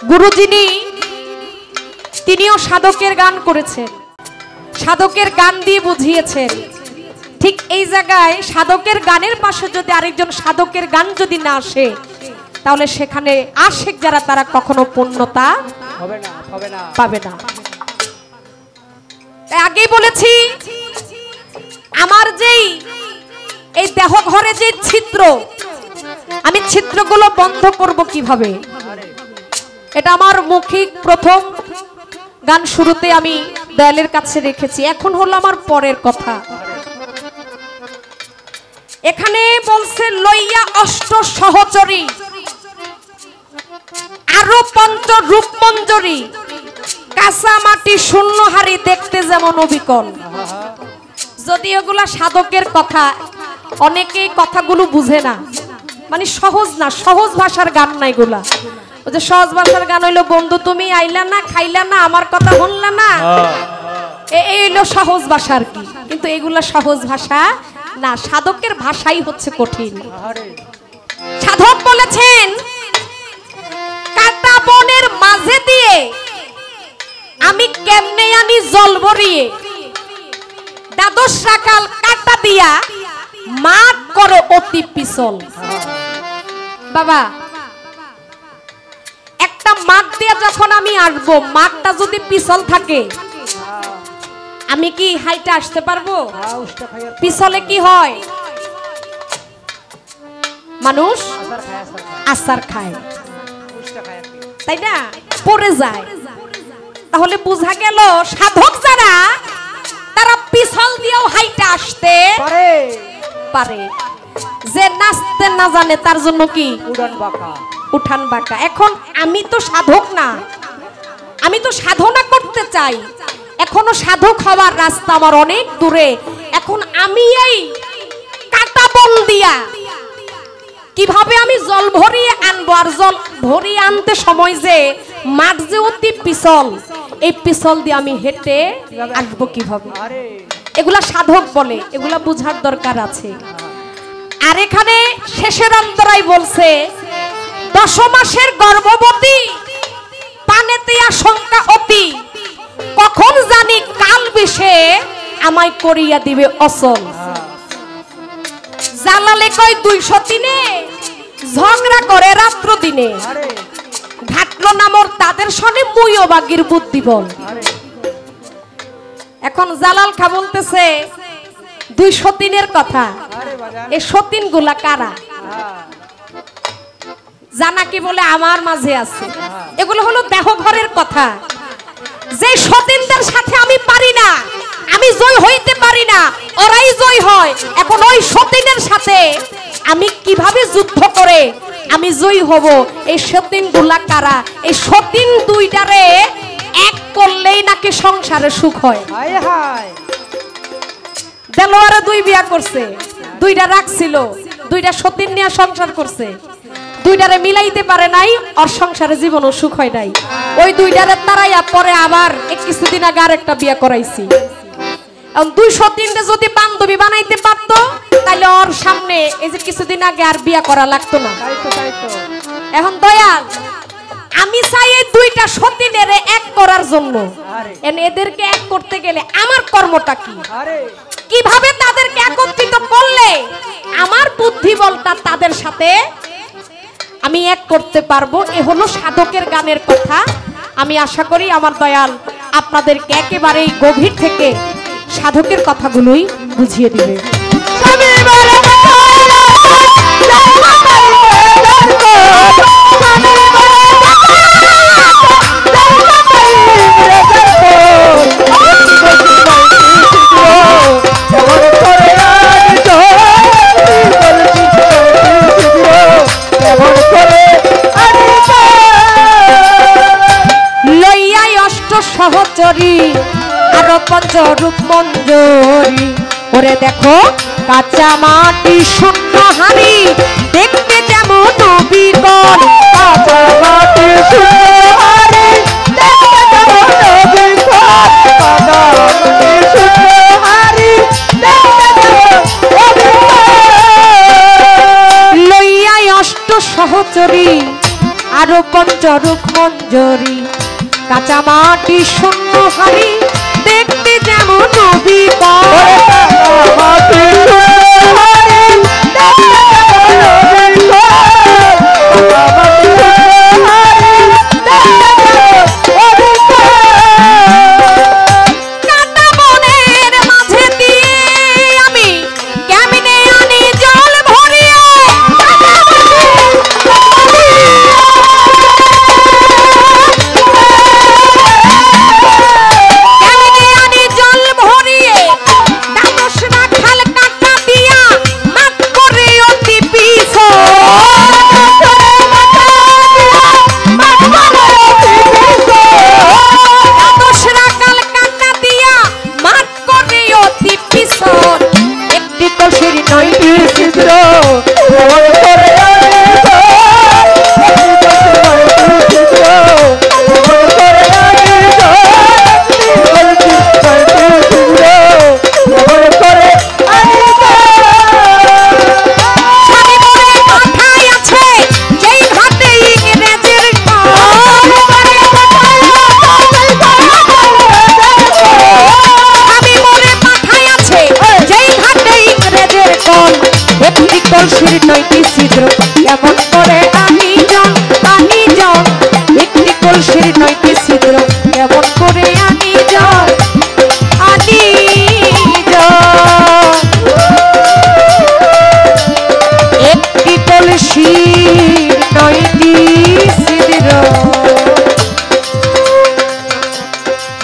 A: গুরু যিনি তিনিও সাধকের গান করেছেন সাধকের গান দিয়ে বুঝিয়েছেন ঠিক এই জায়গায় সাধকের গানের পাশে যদি আরেকজন সাধকের গান যদি না আসে তাহলে সেখানে আশিক যারা তারা কখনো পূর্ণতা পাবে না আগেই বলেছি আমার যেই এই দেহ ঘরে যে ছিদ্র আমি ছিদ্রগুলো বন্ধ করব কিভাবে এটা আমার মৌখিক প্রথম গান শুরুতে আমি দয়ালের কাছে রেখেছি এখন হলো আমার পরের কথা এখানে বলছে লইয়া অষ্ট সহচরী আরো পঞ্চ রূপ মঞ্জরি কাঁচা মাটি শূন্য হাড়ি দেখতে যেমন অবিকল যদি এগুলা সাধকের কথা অনেকেই কথাগুলো বুঝে না মানে সহজ না সহজ ভাষার গান না এগুলা ওই যে সহজ ভাষার গান হইলো বন্ধু তুমি আইলা না খাইলা না আমার কথা শুনলা না এই হইলো সহজ ভাষার কি কিন্তু এগুলা সহজ ভাষা না সাধকের ভাষাই হচ্ছে কঠিন সাধক বলেছেন কাটা বনের মাঝে দিয়ে আমি কেমনে আনি জল ভরিয়ে দ্বাদশ রাকাল কাটা দিয়া মাঠ করে অতি পিছল বাবা একটা মাঠ দিয়া যখন আমি আসবো মাঠটা যদি পিছল থাকে আমি কি হাইটা আসতে পারবো পিছলে কি হয় মানুষ আসার খায় তাই না পড়ে যায় তাহলে বোঝা গেল সাধক যারা তারা পিছল দিয়েও হাইটা আসতে পারে যে নাচতে না জানে তার জন্য কি উঠান বাঁকা এখন আমি তো সাধক না আমি তো সাধনা করতে চাই এখনো সাধক হওয়ার রাস্তা আমার অনেক দূরে এখন আমি এই কাটা বল দিয়া কিভাবে আমি জল ভরিয়ে আনবো আর জল ভরিয়ে আনতে সময় যে মাঠ যে অতি পিছল এই পিছল দিয়ে আমি হেঁটে আসবো কিভাবে এগুলা সাধক বলে এগুলা বুঝার দরকার আছে আর এখানে শেষের অন্তরায় বলছে 10 মাসের গর্ভবতী পানেতে আশঙ্কা অতি কখন জানি কাল বিষে আমায় করিয়া দিবে অচল জালালে কয় 200 দিনে ঝগড়া করে রাত্র দিনে ঘাটলো নামর তাদের সনে মুইও বাগির বুদ্ধি বল এখন জালাল খা বলতেছে 200 দিনের কথা এই সতীন গুলা কারা জানা কি বলে আমার মাঝে আছে এগুলো হলো দেহ ঘরের কথা যে সতীনদের সাথে আমি পারি না আমি জয় হইতে পারি না ওরাই জয় হয় এখন ওই সতীনের সাথে আমি কিভাবে যুদ্ধ করে আমি জয় হব এই সতীন গুলা কারা এই সতীন দুইটারে এক করলেই নাকি সংসারে সুখ হয় হায় হায় দেলোয়ারে 2 বিয়া করছে 2টা রাখছিল দুইটা সতীন নিয়ে সংসার করছে, দুইটারে মিলাইতে পারে নাই, আর সংসারে জীবনও সুখ হয় নাই। ওই দুইটারে তারাইয়া পরে আবার কিছুদিন আগে আরেকটা বিয়ে করাইছি। দুই সতীনরে যদি বান্ধবী বানাইতে পারতো তাহলে ওর সামনে এই যে কিছুদিন আগে আর বিয়ে করা লাগতো না। এখন দয়াল আমি চাই এই দুইটা সতীনের এক করার জন্য, এদেরকে এক করতে গেলে আমার কর্মটা কি, কিভাবে তাদেরকে একত্রিত করলে আমার বুদ্ধি বলটা তাদের সাথে আমি এক করতে পারবো। এ হলো সাধকের গানের কথা। আমি আশা করি আমার দয়াল আপনাদেরকে একেবারেই গভীর থেকে সাধকের কথাগুলোই বুঝিয়ে দিবে। লইয়াই অষ্ট সহচরী আর পঞ্চরূপ মঞ্জরি, ওরে দেখো কাঁচা মাটি শূন্য হাড়ি, দেখতে যেমন নবীগণ। কাঁচা মাটি শূন্য হাড়ি, দেখতে যেমন নবীগণ। কাঁচা মাটি শূন্য হাড়ি, দেখতে যেমন নবীগণ। লইয়াই অষ্ট সহচরী আর পঞ্চরূপ মঞ্জরি, কাঁচা মাটি শূন্য হাড়ি, দেখতে যেমন নবীগণ।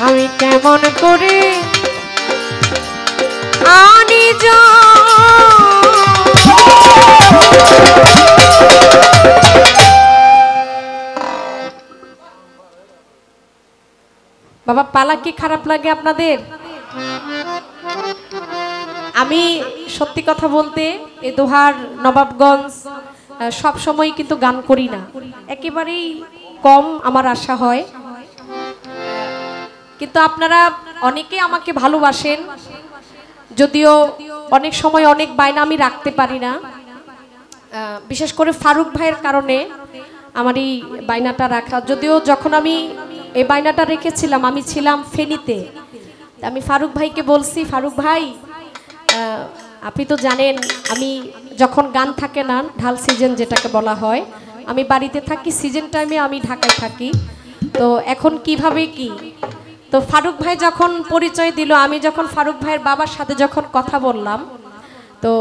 A: আমি কেমন করে আনি যা বাবা, পালা কি খারাপ লাগে আপনাদের? আমি সত্যি কথা বলতে এ দোহার নবাবগঞ্জ সব সময় কিন্তু গান করি না, একেবারেই কম আমার আশা হয়। কিন্তু আপনারা অনেকে আমাকে ভালোবাসেন, যদিও অনেক সময় অনেক বায়না আমি রাখতে পারি না। বিশেষ করে ফারুক ভাইয়ের কারণে আমার এই বায়নাটা রাখা। যদিও যখন আমি এই বায়নাটা রেখেছিলাম আমি ছিলাম ফেনীতে, আমি ফারুক ভাইকে বলছি, ফারুক ভাই আপনি তো জানেন আমি যখন গান থাকে না, ঢাল সিজন যেটাকে বলা হয়, আমি বাড়িতে থাকি, সিজন টাইমে আমি ঢাকায় থাকি, তো এখন কিভাবে কি। তো ফারুক ভাই যখন পরিচয় দিল, আমি যখন ফারুক ভাইয়ের বাবার সাথে যখন কথা বললাম, তো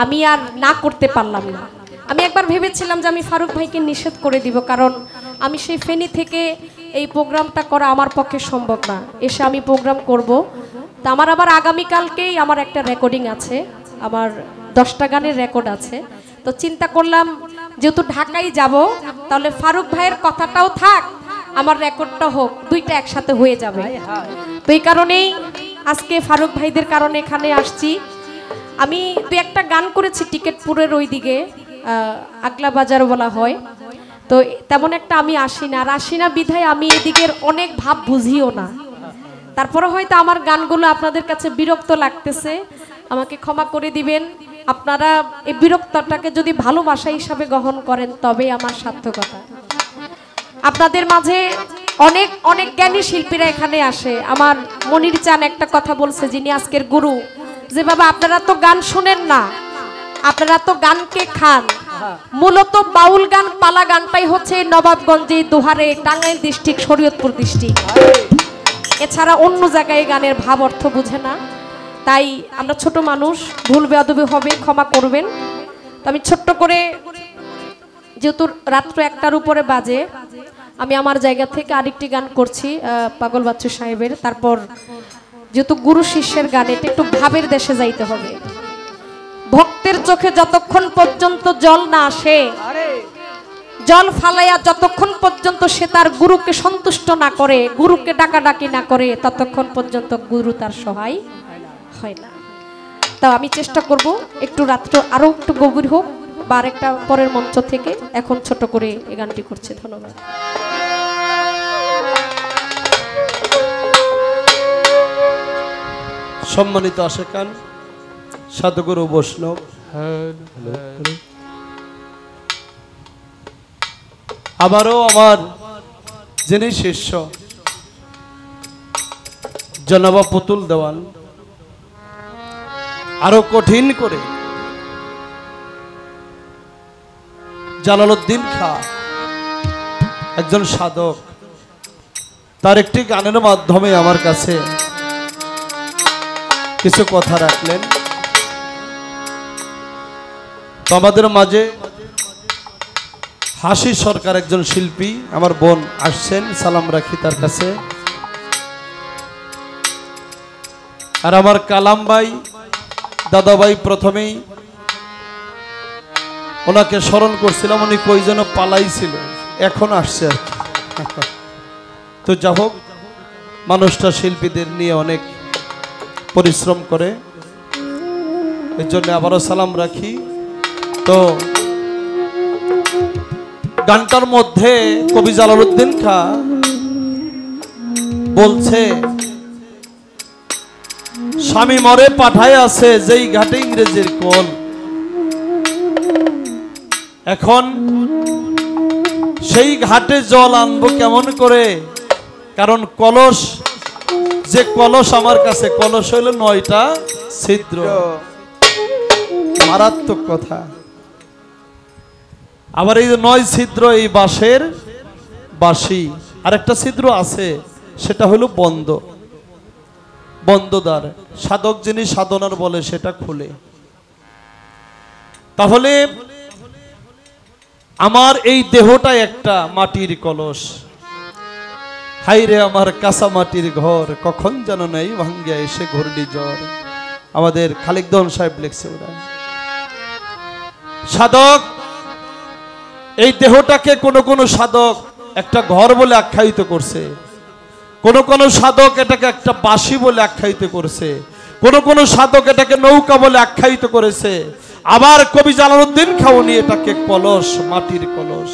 A: আমি আর না করতে পারলাম না। আমি একবার ভেবেছিলাম যে আমি ফারুক ভাইকে নিষেধ করে দিব, কারণ আমি সেই ফেনী থেকে এই প্রোগ্রামটা করা আমার পক্ষে সম্ভব না, এসে আমি প্রোগ্রাম করব। তো আমার আবার আগামীকালকেই আমার একটা রেকর্ডিং আছে, আমার 10টা গানের রেকর্ড আছে। তো চিন্তা করলাম যেহেতু ঢাকায় যাব, তাহলে ফারুক ভাইয়ের কথাটাও থাক, আমার রেকর্ডটা হোক, দুইটা একসাথে হয়ে যাবে। তো এই কারণেই আজকে ফারুক ভাইদের কারণে এখানে আসছি। আমি দু একটা গান করেছি টিকেটপুরের ওই দিকে, আগলা বাজার বলা হয়, তো তেমন একটা আমি আসি না, আর আসি না বিধায় আমি এদিকের অনেক ভাব বুঝিও না। তারপরে হয়তো আমার গানগুলো আপনাদের কাছে বিরক্ত লাগতেছে, আমাকে ক্ষমা করে দিবেন। আপনারা এই বিরক্তটাকে যদি ভালোবাসা হিসাবে গ্রহণ করেন তবে আমার সার্থকতা। আপনাদের মাঝে অনেক অনেক জ্ঞানী শিল্পীরা এখানে আসে। আমার মনির চান একটা কথা বলছে, যিনি আজকের গুরু, যে বাবা আপনারা তো গান শোনেন না, আপনারা তো গানকে খান। মূলত বাউল গান, পালা গানটাই হচ্ছে নবাবগঞ্জে, দোহারে, টাঙ্গাইল ডিস্ট্রিক্ট, শরীয়তপুর ডিস্ট্রিক্ট, এছাড়া অন্য জায়গায় গানের ভাব অর্থ বুঝে না। তাই আমরা ছোট মানুষ, ভুল বেয়াদবি হবে, ক্ষমা করবেন। তো আমি ছোট্ট করে, যেহেতু রাত্র 1টার উপরে বাজে, আমি আমার জায়গা থেকে আরেকটি গান করছি পাগল বাচ্চু সাহেবের। তারপর যেহেতু গুরু শিষ্যের গান, এটা একটু ভাবের দেশে যাইতে হবে। ভক্তের চোখে যতক্ষণ পর্যন্ত জল না আসে, জল ফালাইয়া যতক্ষণ পর্যন্ত সে তার গুরুকে সন্তুষ্ট না করে, গুরুকে ডাকাডাকি না করে, ততক্ষণ পর্যন্ত গুরু তার সহায় হয় না। তো আমি চেষ্টা করব একটু রাত্র আরো একটু গভীর হোক, বা আরেকটা পরের মঞ্চ থেকে এখন ছোট করে এই গানটি করছি। ধন্যবাদ।
B: সম্মানিত আশেকান, সাধুগুরু বৈষ্ণব, আবারও আমার যিনি শিষ্য জনাব পুতুল দেওয়ান আরো কঠিন করে জালালউদ্দিন খাঁ, একজন সাধক, তার একটি গানের মাধ্যমে আমার কাছে কিছু কথা রাখলেন। তো আমাদের মাঝে হাসি সরকার, একজন শিল্পী, আমার বোন আসছেন, সালাম রাখি তার কাছে। আর আমার কালাম ভাই, দাদা ভাই, প্রথমেই ওনাকে স্মরণ করছিলাম, উনি কই যেন পালাইছিল, এখন আসছে আর কি। তো যা হোক, মানুষটা শিল্পীদের নিয়ে অনেক পরিশ্রম করে, এর জন্য আবারও সালাম রাখি। তো গানটার মধ্যে কবি জালালউদ্দিন খাঁ বলছে, স্বামী মরে পাঠায় আছে যেই ঘাটে ইংরেজের কল, এখন সেই ঘাটে জল আনবো কেমন করে, কারণ কলস, যে কলস আমার কাছে, কলস হইল 9টা ছিদ্র। মারাত্মক কথা। আবার এই যে 9 ছিদ্র, এই বাঁশের বাঁশি, আর একটা ছিদ্র আছে, সেটা হলো বন্ধ, বন্ধদ্বার। সাধক যিনি সাধনার বলে সেটা খুলে। তাহলে আমার এই দেহটা একটা মাটির কলস, হাইরে আমার কাঁচা মাটির ঘর, কখন যেন নেই ভাঙ্গিয়া এসে ঘূর্ণি জ্বর। আমাদের খালিক দহন সাহেব লিখছে ওরা। সাধক এই দেহটাকে কোন সাধক একটা ঘর বলে আখ্যায়িত করছে, কোন সাধক এটাকে একটা বাঁশি বলে আখ্যায়িত করছে, কোন সাধক এটাকে নৌকা বলে আখ্যায়িত করেছে, আবার কবি জালালউদ্দিন খাঁ উনি এটাকে কলস, মাটির কলস।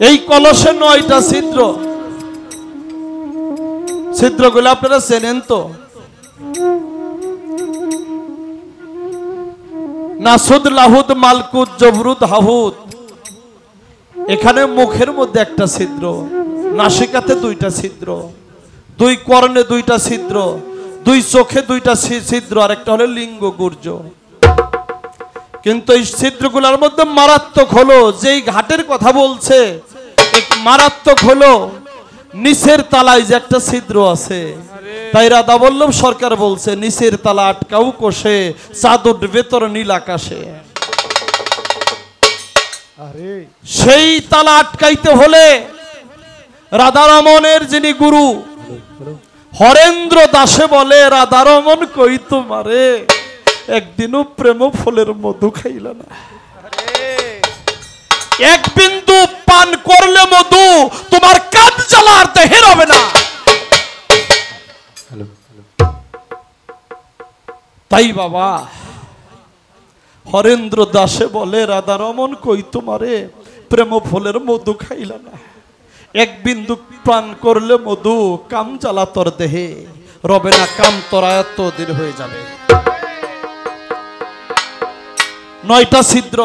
B: এই কলসে 9টা ছিদ্র, ছিদ্রগুলো আপনারা চেনেন তো? নাসুদ, লাহুদ, মালকুত, জবরুদ, হাহুদ। এখানে মুখের মধ্যে একটা ছিদ্র, নাসিকাতে 2টা ছিদ্র, 2 কর্ণে 2টা ছিদ্র, 2 চোখে 2টা ছিদ্র, আর একটা হলো লিঙ্গ গুর্জ। কিন্তু এই ছিদ্রগুলোর মধ্যে মারাত্মক হলো, যেই ঘাটের কথা বলছে, মারাত্মক হলো নিচের তালায় যে একটা ছিদ্র আছে। তাই রাধা বল্লভ সরকার বলছে, নিচের তালা আটকাও কোষে, চাঁদ উঠবে তোর নীল আকাশে। সেই তালা আটকাইতে হলে রাধারমণের যিনি গুরু হরেন্দ্র দাসে বলে, রাধারমণ কই তোমারে একদিনও প্রেম ফলের মধু খাইল না, এক বিন্দু পান করলে মধু তোমার কাজ জ্বালার দেহের হবে না। তাই বাবা হরেন্দ্র দাসে বলে, রাধা রমন কই তোমারে প্রেম ফুলের মধু খাইলা না, এক বিন্দু প্রাণ করলে মধু, কাম জ্বালা তোর দেহে রবে না, কাম তোরা এত দিন হয়ে যাবে। 9টা ছিদ্র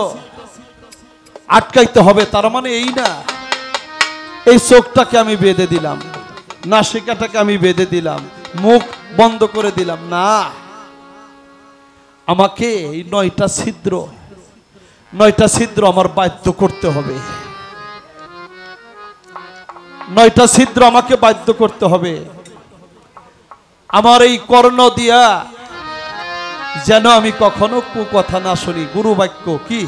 B: আটকাইতে হবে, তার মানে এই না এই চোখটাকে আমি বেঁধে দিলাম, নাসিকাটাকে আমি বেঁধে দিলাম, মুখ বন্ধ করে দিলাম না, আমাকে এই 9টা ছিদ্র আমার বাধ্য করতে হবে। 9টা ছিদ্র আমাকে বাধ্য করতে হবে। আমার এই কর্ণ দিয়া যেন আমি কখনো কুকথা না শুনি, গুরু বাক্য কি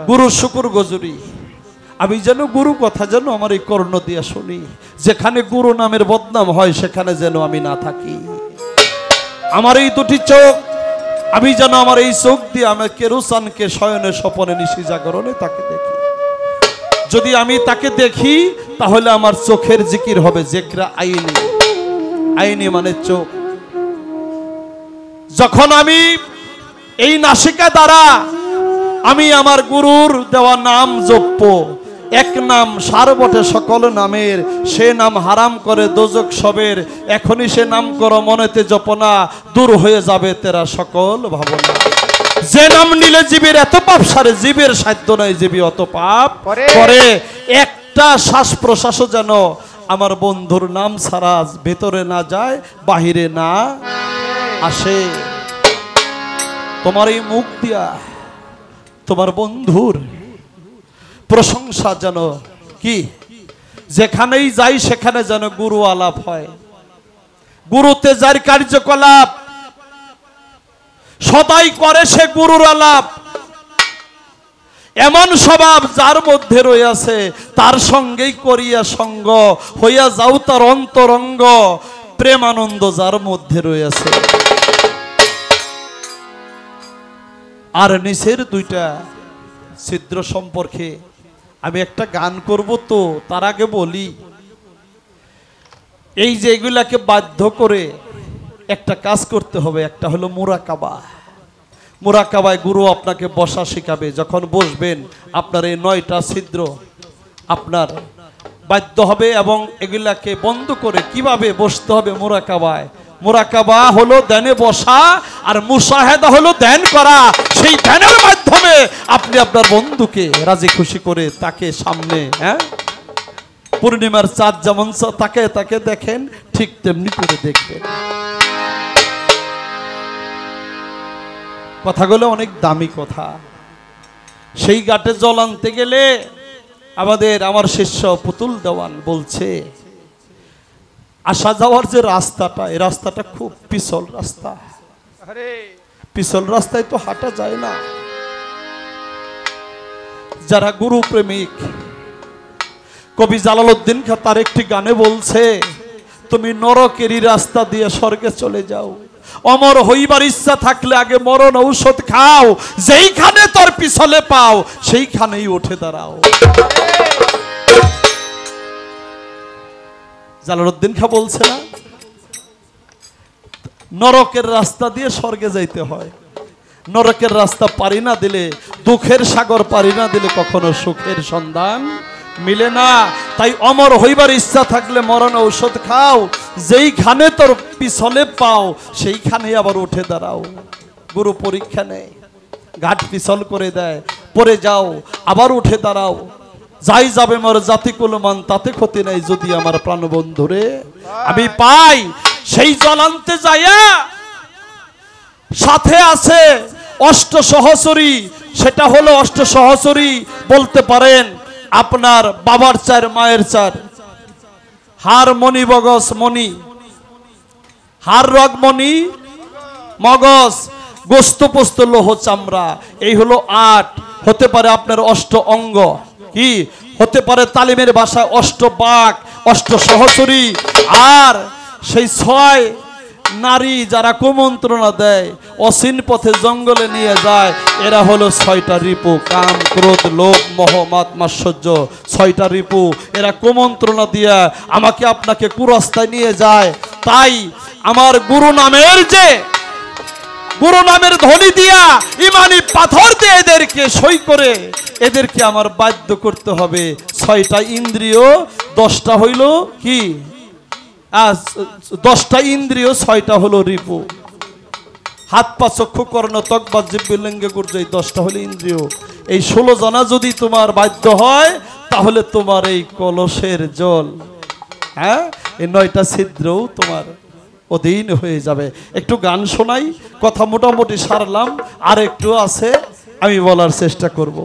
B: গুরু শুকুর গজুরি, আমি যেন গুরু কথা যেন আমার এই কর্ণ দিয়া শুনি, যেখানে গুরু নামের বদনাম হয় সেখানে যেন আমি না থাকি। আমার এই দুটি চোখ, আমি যেন আমার এই চোখ দিয়ে আমার কেরুসানকে শয়নে স্বপনে নিশি জাগরণে তাকে দেখি। যদি আমি তাকে দেখি তাহলে আমার চোখের জিকির হবে জেকরা আইনি, আইনি মানে চোখ। যখন আমি এই নাসিকা দ্বারা আমি আমার গুরুর দেওয়া নাম জপ্য, এক নাম সার বটে সকল নামের, সে নাম হারাম করে দোজক সবের, এখনই সে নাম করো মনেতে জপনা, দূর হয়ে যাবে তেরা সকল ভাবনা। যে নাম নিলে জীবের এত পাপ সারে, জীবের সাধ্য নয় জীবী অত পাপ করে। একটা শ্বাস প্রশ্বাসও যেন আমার বন্ধুর নাম ছাড়া ভেতরে না যায়, বাহিরে না আসে। তোমার এই মুখ দিয়া তোমার বন্ধুর প্রশংসা যেন কি যেখানেই যাই সেখানে যেন গুরু আলাপ হয়, গুরুতে যার কার্যকলাপ সদাই করে সে গুরুর আলাপ। এমন স্বভাব যার মধ্যে রয়েছে তার সঙ্গেই করিয়া সঙ্গ, হইয়া যাও তার অন্তরঙ্গ, প্রেমানন্দ যার মধ্যে রয়েছে। আর নিচের 2টা ছিদ্র সম্পর্কে আমি একটা গান করব, তো তার আগে বলি এই যে এগুলাকে বাধ্য করে একটা কাজ করতে হবে, একটা হলো মুরাকাবা। মুরাকাবায় গুরু আপনাকে বসা শিখাবে, যখন বসবেন আপনার এই 9টা ছিদ্র আপনার বাধ্য হবে, এবং এগুলাকে বন্ধ করে কিভাবে বসতে হবে মুরাকাবায়। মুরাকাবা হলো ধ্যানে বসা, আর মুশাহেদা হলো ধ্যান করা। সেই ধ্যানের মাধ্যমে আপনি আপনার বন্ধুকে রাজি খুশি করে তাকে সামনে, পূর্ণিমার চাঁদ যেমন তাকে তাকে দেখেন, ঠিক তেমনি করে দেখবেন। কথাগুলো অনেক দামি কথা। সেই ঘাটে জল আনতে গেলে আমার শিষ্য পুতুল দেওয়ান বলছে, আসা যাওয়ার যে রাস্তাটা, এই রাস্তাটা খুব পিছল রাস্তা, পিছল রাস্তায় তো হাঁটা যায় না। যারা গুরু প্রেমিক, কবি জালালউদ্দিন খাঁ তার একটি গানে বলছে, তুমি নরকেরই রাস্তা দিয়ে স্বর্গে চলে যাও, অমর হইবার ইচ্ছা থাকলে আগে মরণ ঔষধ খাও, যেইখানে তোর পিছলে পাও সেইখানেই উঠে দাঁড়াও। জালালউদ্দিন খাঁ বলছে না, নরকের রাস্তা দিয়ে স্বর্গে যাইতে হয়। নরকের রাস্তা পারি না দিলে, দুঃখের সাগর পারি না দিলে কখনো সুখের সন্ধান মিলে না। তাই অমর হইবার ইচ্ছা থাকলে মরণ ঔষধ খাও, যেইখানে তোর পিছলে পাও সেইখানে আবার উঠে দাঁড়াও। গুরু পরীক্ষা নেয়, ঘাট পিছল করে দেয়, পরে যাও আবার উঠে দাঁড়াও। যাই যাবে মোর জাতিকুলমান, তাতে ক্ষতি নাই যদি আমার প্রাণবন্ধুরে আমি পাই। সেই জল আনতে যাইয়া সাথে আছে অষ্ট সহচরী, সেটা হলো অষ্ট সহচরী বলতে পারেন আপনার বাবার 4 মায়ের 4, হার মণি বগস মণি, হার রগ মণি মগজ, গোস্ত পোস্ত লৌহ চামড়া, এই হলো 8। হতে পারে আপনার অষ্ট অঙ্গ, কি হতে পারে তালিমের ভাষায় অষ্ট বাক, অষ্ট সহচরী। আর সেই 6 নারী যারা কুমন্ত্রণা দেয়, অসীন পথে জঙ্গলে নিয়ে যায়, এরা হলো 6টা রিপু, কাম ক্রোধ লোভ মোহ মাদ মাৎসর্য। 6টা রিপু, এরা কুমন্ত্রণা দিয়ে আমাকে আপনাকে কুরাস্তায় নিয়ে যায়। তাই আমার গুরু নামের যে গুরু নামের ধ্বনি দিয়া ইমানি পাথর দিয়ে এদেরকে সই করে এদেরকে আমার বাধ্য করতে হবে। 6টা ইন্দ্রিয় 10টা হইল কি, 10টা ইন্দ্রিয় 6টা হলো রিপু। হাত পা চক্ষু কর্ণ ত্বক বা জিহ্বা লিঙ্গ গুর্জ, এই 10টা হলো ইন্দ্রিয়। এই 16 জানা যদি তোমার বাধ্য হয় তাহলে তোমার এই কলসের জল, হ্যাঁ, এই 9টা ছিদ্রও তোমার অধীন হয়ে যাবে। একটু গান শোনাই, কথা মোটামুটি সারলাম, আর একটু আছে আমি বলার চেষ্টা করব।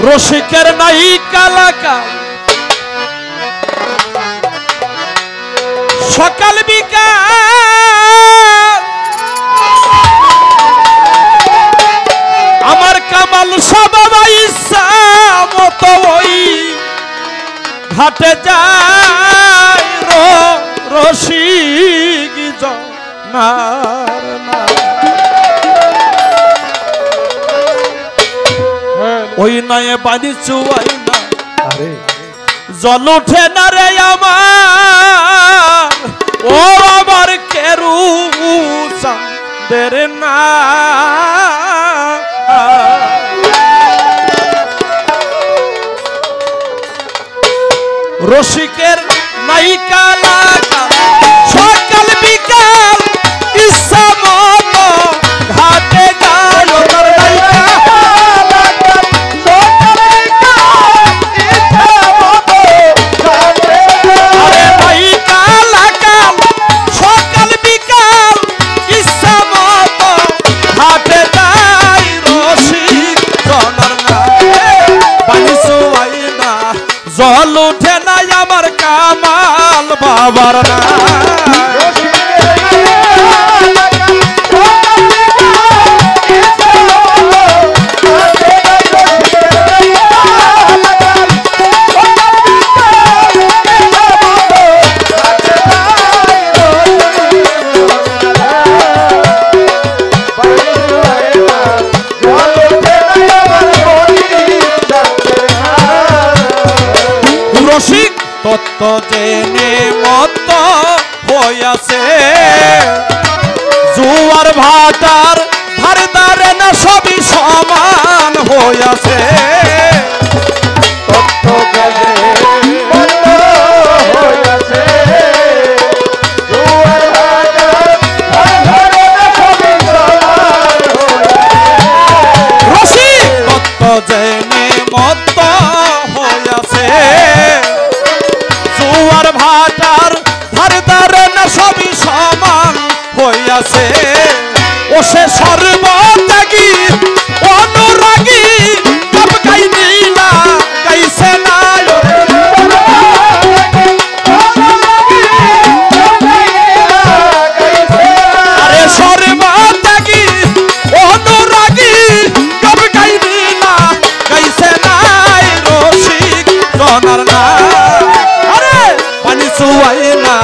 B: রসিকের নাই কালাকাল, সকাল বিকাল আমার কামাল সবাই ইচ্ছা মতো ওই ঘাটে যায় রসিক জনার না। ওই নয় পানি চুয়াই না, জল উঠে না রে আমার, ও আমার কেরু চাঁদের না। রসিকের নাই কালাকাল, সকাল বিকাল ইচ্ছা মতো ঘাটে যায়। জল উঠে নাই আমার কামাল বাবার না। রসিক তত্ত্ব জেনে মত হইয়াছে, জুয়ার ভাটার ধার ধারে না সবই সমান হইয়াছে। তত্ত্ব জেনে মত হইয়াছে, জুয়ার ভাটার ধার ধারে না সবই সমান হইয়াছে। রসিক তত্ত্ব জেনে মত হইয়াছে, জুয়ার ভাটার ধার ধারে না সবই সমান হইয়াছে। ও সে সর্বত্যাগী অনুরাগী সব গাইনি না গাইছে না। আরে সর্বত্যাগী অনুরাগী সব গাইনি না গাইছে নাই রসিক জনার না। পানি চুয়াই না,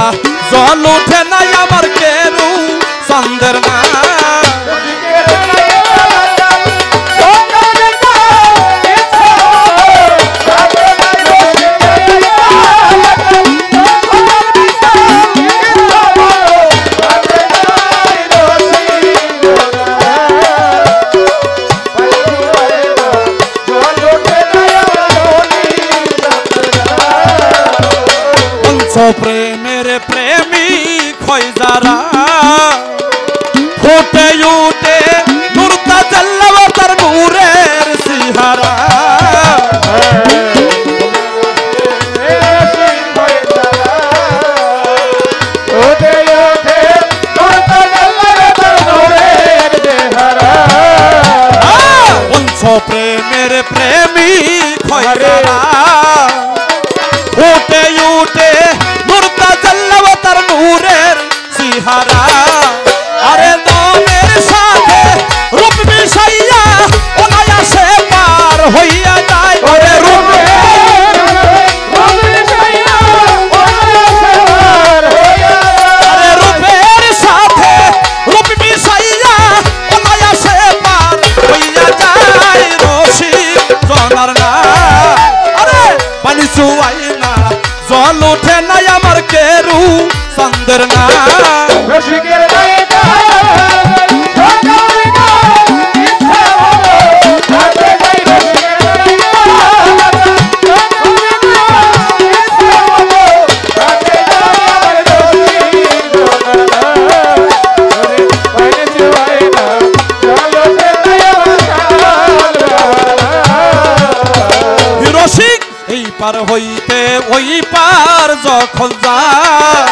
B: জল উঠে নাই আমার কেরু চাঁদের না। প্রেমের প্রেমিক হয় যারা, ফুটে উঠে নূরতা জাল্লাওয়া তার নূরের সিহারা। প্রেমের প্রেমিক হয় যারা, ফুটে উঠে নূরতা জাল্লাওয়া তার নূরের সিহারা। জল ওঠে নাই আমার কেরু চন্দ্রের না
C: রসিকের নায়িকা
B: পার হইতে ওই পার যখন যায়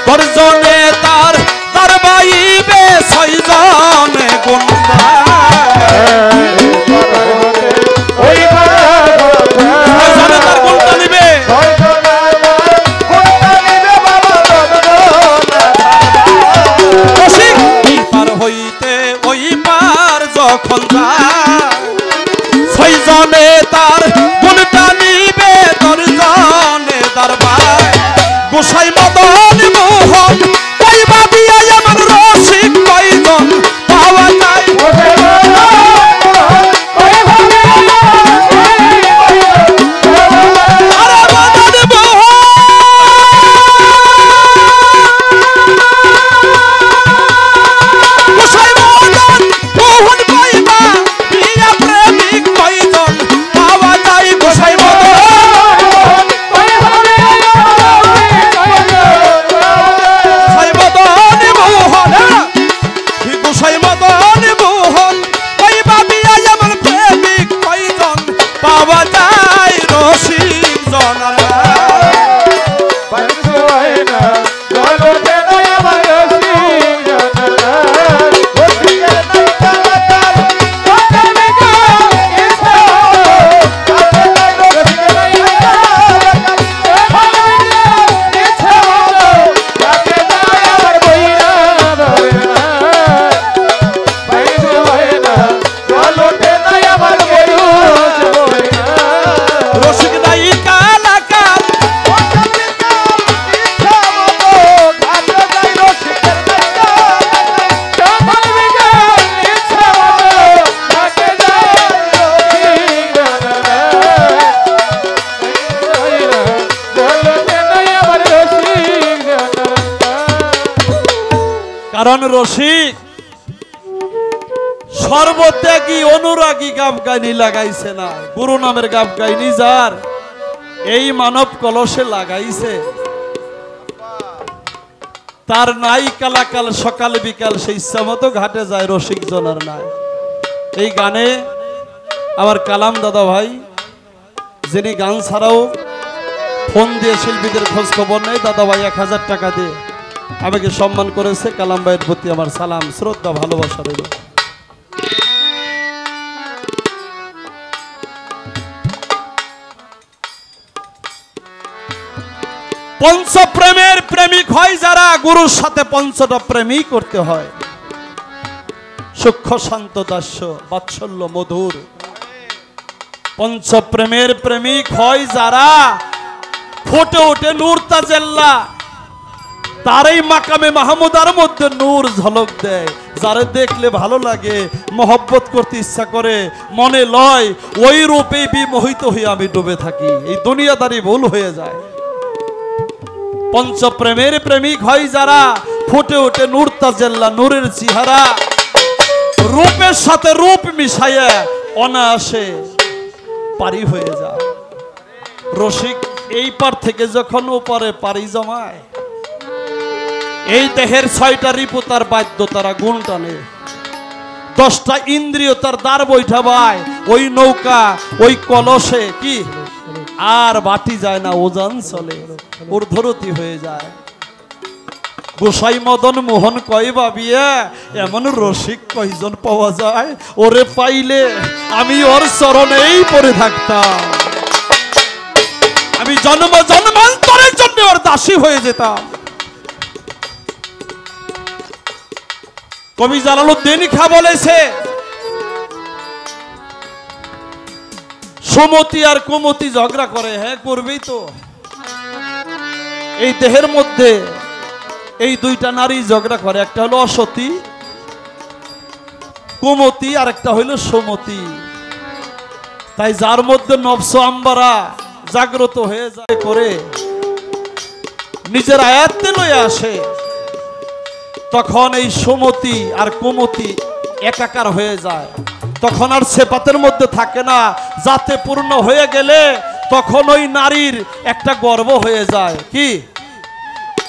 B: গর্জনে তার তার বাইবে ছয়জনে গুন্ডা তার গুন্ডা নিবে পার হইতে ওই পার যখন যায় ছয়জনে তার গুন্ডা নিবে দর্জনে দরবার গোসাই মদন মোহন ওই ভাবিয়া আমার রসিক কয়জন পাওয়া যায় কারণ রসিক সর্বত্যাগী অনুরাগী গাব গাইনি লাগাইছে না গুরু নামের গাব গাইনি যার এই মানব কলসে লাগাইছে তার নাই কালাকাল সকাল বিকাল সে ইচ্ছা মতো ঘাটে যায় রসিক জনের নাই এই গানে আমার কালাম দাদা ভাই যিনি গান ছাড়াও ফোন দিয়ে শিল্পীদের খোঁজ খবর নেই দাদা ভাই 1000 টাকা দিয়ে আমাকে সম্মান করেছে কালাম ভাইয়ের প্রতি আমার সালাম শ্রদ্ধা ভালোবাসা রইল পঞ্চপ্রেমের প্রেমিক হয় যারা গুরুর সাথে পঞ্চটা প্রেমই করতে হয় সূক্ষ্ম শান্ত দাস্য বাৎসল্য মধুর পঞ্চপ্রেমের প্রেমিক হয় যারা ফুটে ওঠে নূর তাজেল্লা তারই মাকামে মাহমুদার মধ্যে নূর ঝলক দেয় যারে দেখলে ভালো লাগে মহব্বত করতে ইচ্ছা করে মনে লয় ওই রূপে বিমোহিত হয়ে আমি ডুবে থাকি এই দুনিয়াদারি ভুল হয়ে যায় পঞ্চপ্রেমের প্রেমিক হয় যারা ফুটে ওঠে নূর তাজেল্লা নূরের চেহারা রূপের সাথে রূপ মিশাইয়া অনায়াসে পারি হয়ে যায় রসিক এই পার থেকে যখন ওপারে পারি জমায় এই দেহের 6টা রিপু তার বাদ্য তারা গুণ টানে 10টা ইন্দ্রিয় তার দ্বার বৈঠা ভাই ওই নৌকা ওই কলসে কি আর বাটি যায় না ওজন চলে ঊর্ধ্বরতি হয়ে যায় গোসাই মদন মোহন কয় ভাবিয়া এমন রসিক কয়জন পাওয়া যায় ওরে পাইলে আমি ওর চরণেই পড়ে থাকতাম আমি জন্ম জন্মান্তরের জন্য ওর দাসী হয়ে যেতাম কবি জালালউদ্দিন খাঁ বলেছে সুমতি আর কুমতি ঝগড়া করে হ্যাঁ করবেই তো এই দেহের মধ্যে এই দুইটা নারী ঝগড়া করে একটা হলো অসতী কুমতি আর একটা হইল সুমতি তাই যার মধ্যে নফস আম্বারা জাগ্রত হয়ে যায় করে নিজের আয়াত্তে লয়ে আসে, তখন এই সুমতি আর কুমতি একাকার হয়ে যায়। তখন আর সেপাতের মধ্যে থাকে না। জাতে পূর্ণ হয়ে গেলে তখন ওই নারীর একটা গর্ব হয়ে যায়। কি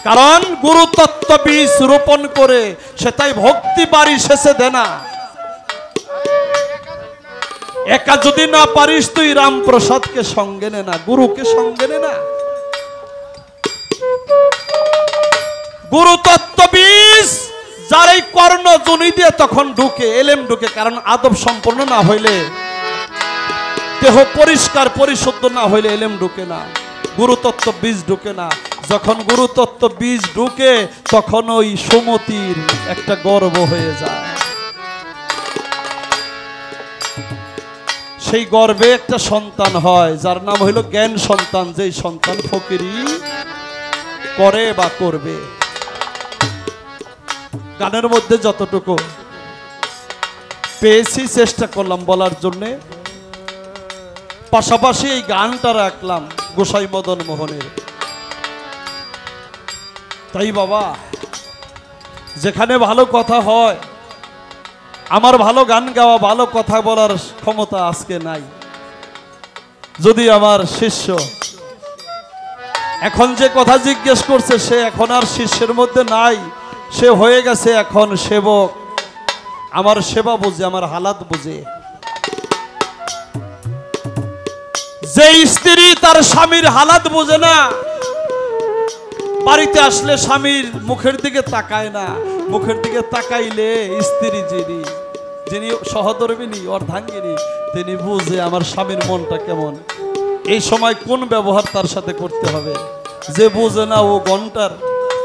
B: কারণ গুরু তত্ত্ব বীজ রোপণ করে সে তাই ভক্তি বাড়ি শেষে দেয় না। একা যদি না পারিস তুই রামপ্রসাদকে সঙ্গে নে না, গুরুকে সঙ্গে নে না। গুরু তত্ত্ব বীজ যার এই কর্ণ জনি দিয়ে তখন ঢুকে, এলেম ঢুকে। কারণ আদব সম্পন্ন না হইলে, দেহ পরিষ্কার পরিশুদ্ধ না হইলে এলেম ঢুকে না, গুরু তত্ত্ব বীজ ঢুকে না। যখন গুরু তত্ত্ব বীজ ঢুকে তখন ওই সুমতির একটা গর্ব হয়ে যায়। সেই গর্বে একটা সন্তান হয় যার নাম হইল জ্ঞান সন্তান, যেই সন্তান ফকিরি করে বা করবে। গানের মধ্যে যতটুকু পেয়েছি চেষ্টা করলাম বলার জন্যে, পাশাপাশি এই গানটা রাখলাম গোসাই মদন মোহনের। তাই বাবা, যেখানে ভালো কথা হয়, আমার ভালো গান গাওয়া, ভালো কথা বলার ক্ষমতা আজকে নাই। যদি আমার শিষ্য এখন যে কথা জিজ্ঞেস করছে সে এখন আর শিষ্যের মধ্যে নাই, সে হয়ে গেছে এখন সেবক। আমার সেবা বুঝে, আমার হালাত বুঝে। যে স্ত্রী তার স্বামীর হালাত বুঝে না, বাড়িতে আসলে স্বামীর মুখের দিকে তাকায় না, মুখের দিকে তাকাইলে স্ত্রী যিনি সহধর্মিনী অর্ধাঙ্গিনী তিনি বুঝে আমার স্বামীর মনটা কেমন, এই সময় কোন ব্যবহার তার সাথে করতে হবে। যে বুঝে না ও ঘন্টার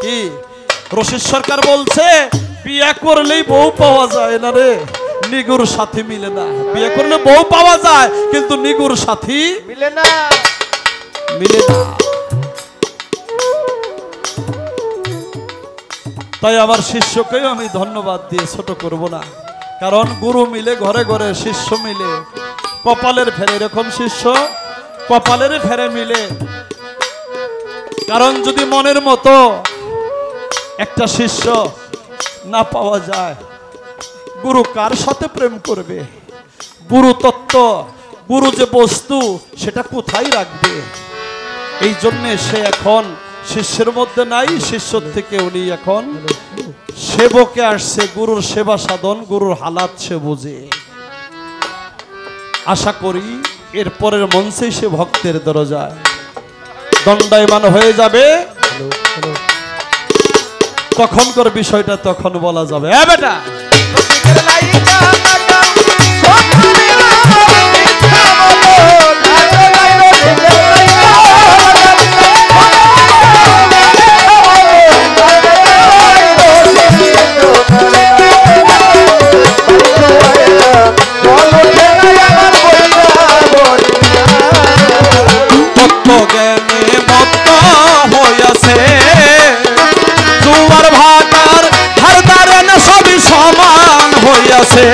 B: কি। রশিদ সরকার বলছে বিয়ে করলেই বউ পাওয়া যায় না রে, নিগুর সাথী মিলে না। বিয়ে করলে বউ পাওয়া যায় কিন্তু নিগুর সাথী মিলে না। তাই আমার শিষ্যকেও আমি ধন্যবাদ দিয়ে ছোট করব না, কারণ গুরু মিলে ঘরে ঘরে, শিষ্য মিলে কপালের ফেরে। এরকম শিষ্য কপালের ফেরে মিলে। কারণ যদি মনের মতো একটা শিষ্য না পাওয়া যায়, গুরু কার সাথে প্রেম করবে? গুরু তত্ত্ব, গুরু যে বস্তু সেটা কোথায় রাখবে? এই জন্যে সে এখন শিষ্যের মধ্যে নাই, শিষ্যর থেকে উনি এখন সেবকে আসছে। গুরুর সেবা সাধন, গুরুর হালাত সে বুঝে। আশা করি এর পরের মঞ্চেই সে ভক্তের দরজায় দণ্ডায়মান হয়ে যাবে। তখনকার বিষয়টা তখন বলা যাবে। বেটা জোয়ার ভাটার ধার ধারে না সবই সমান হইয়াছে।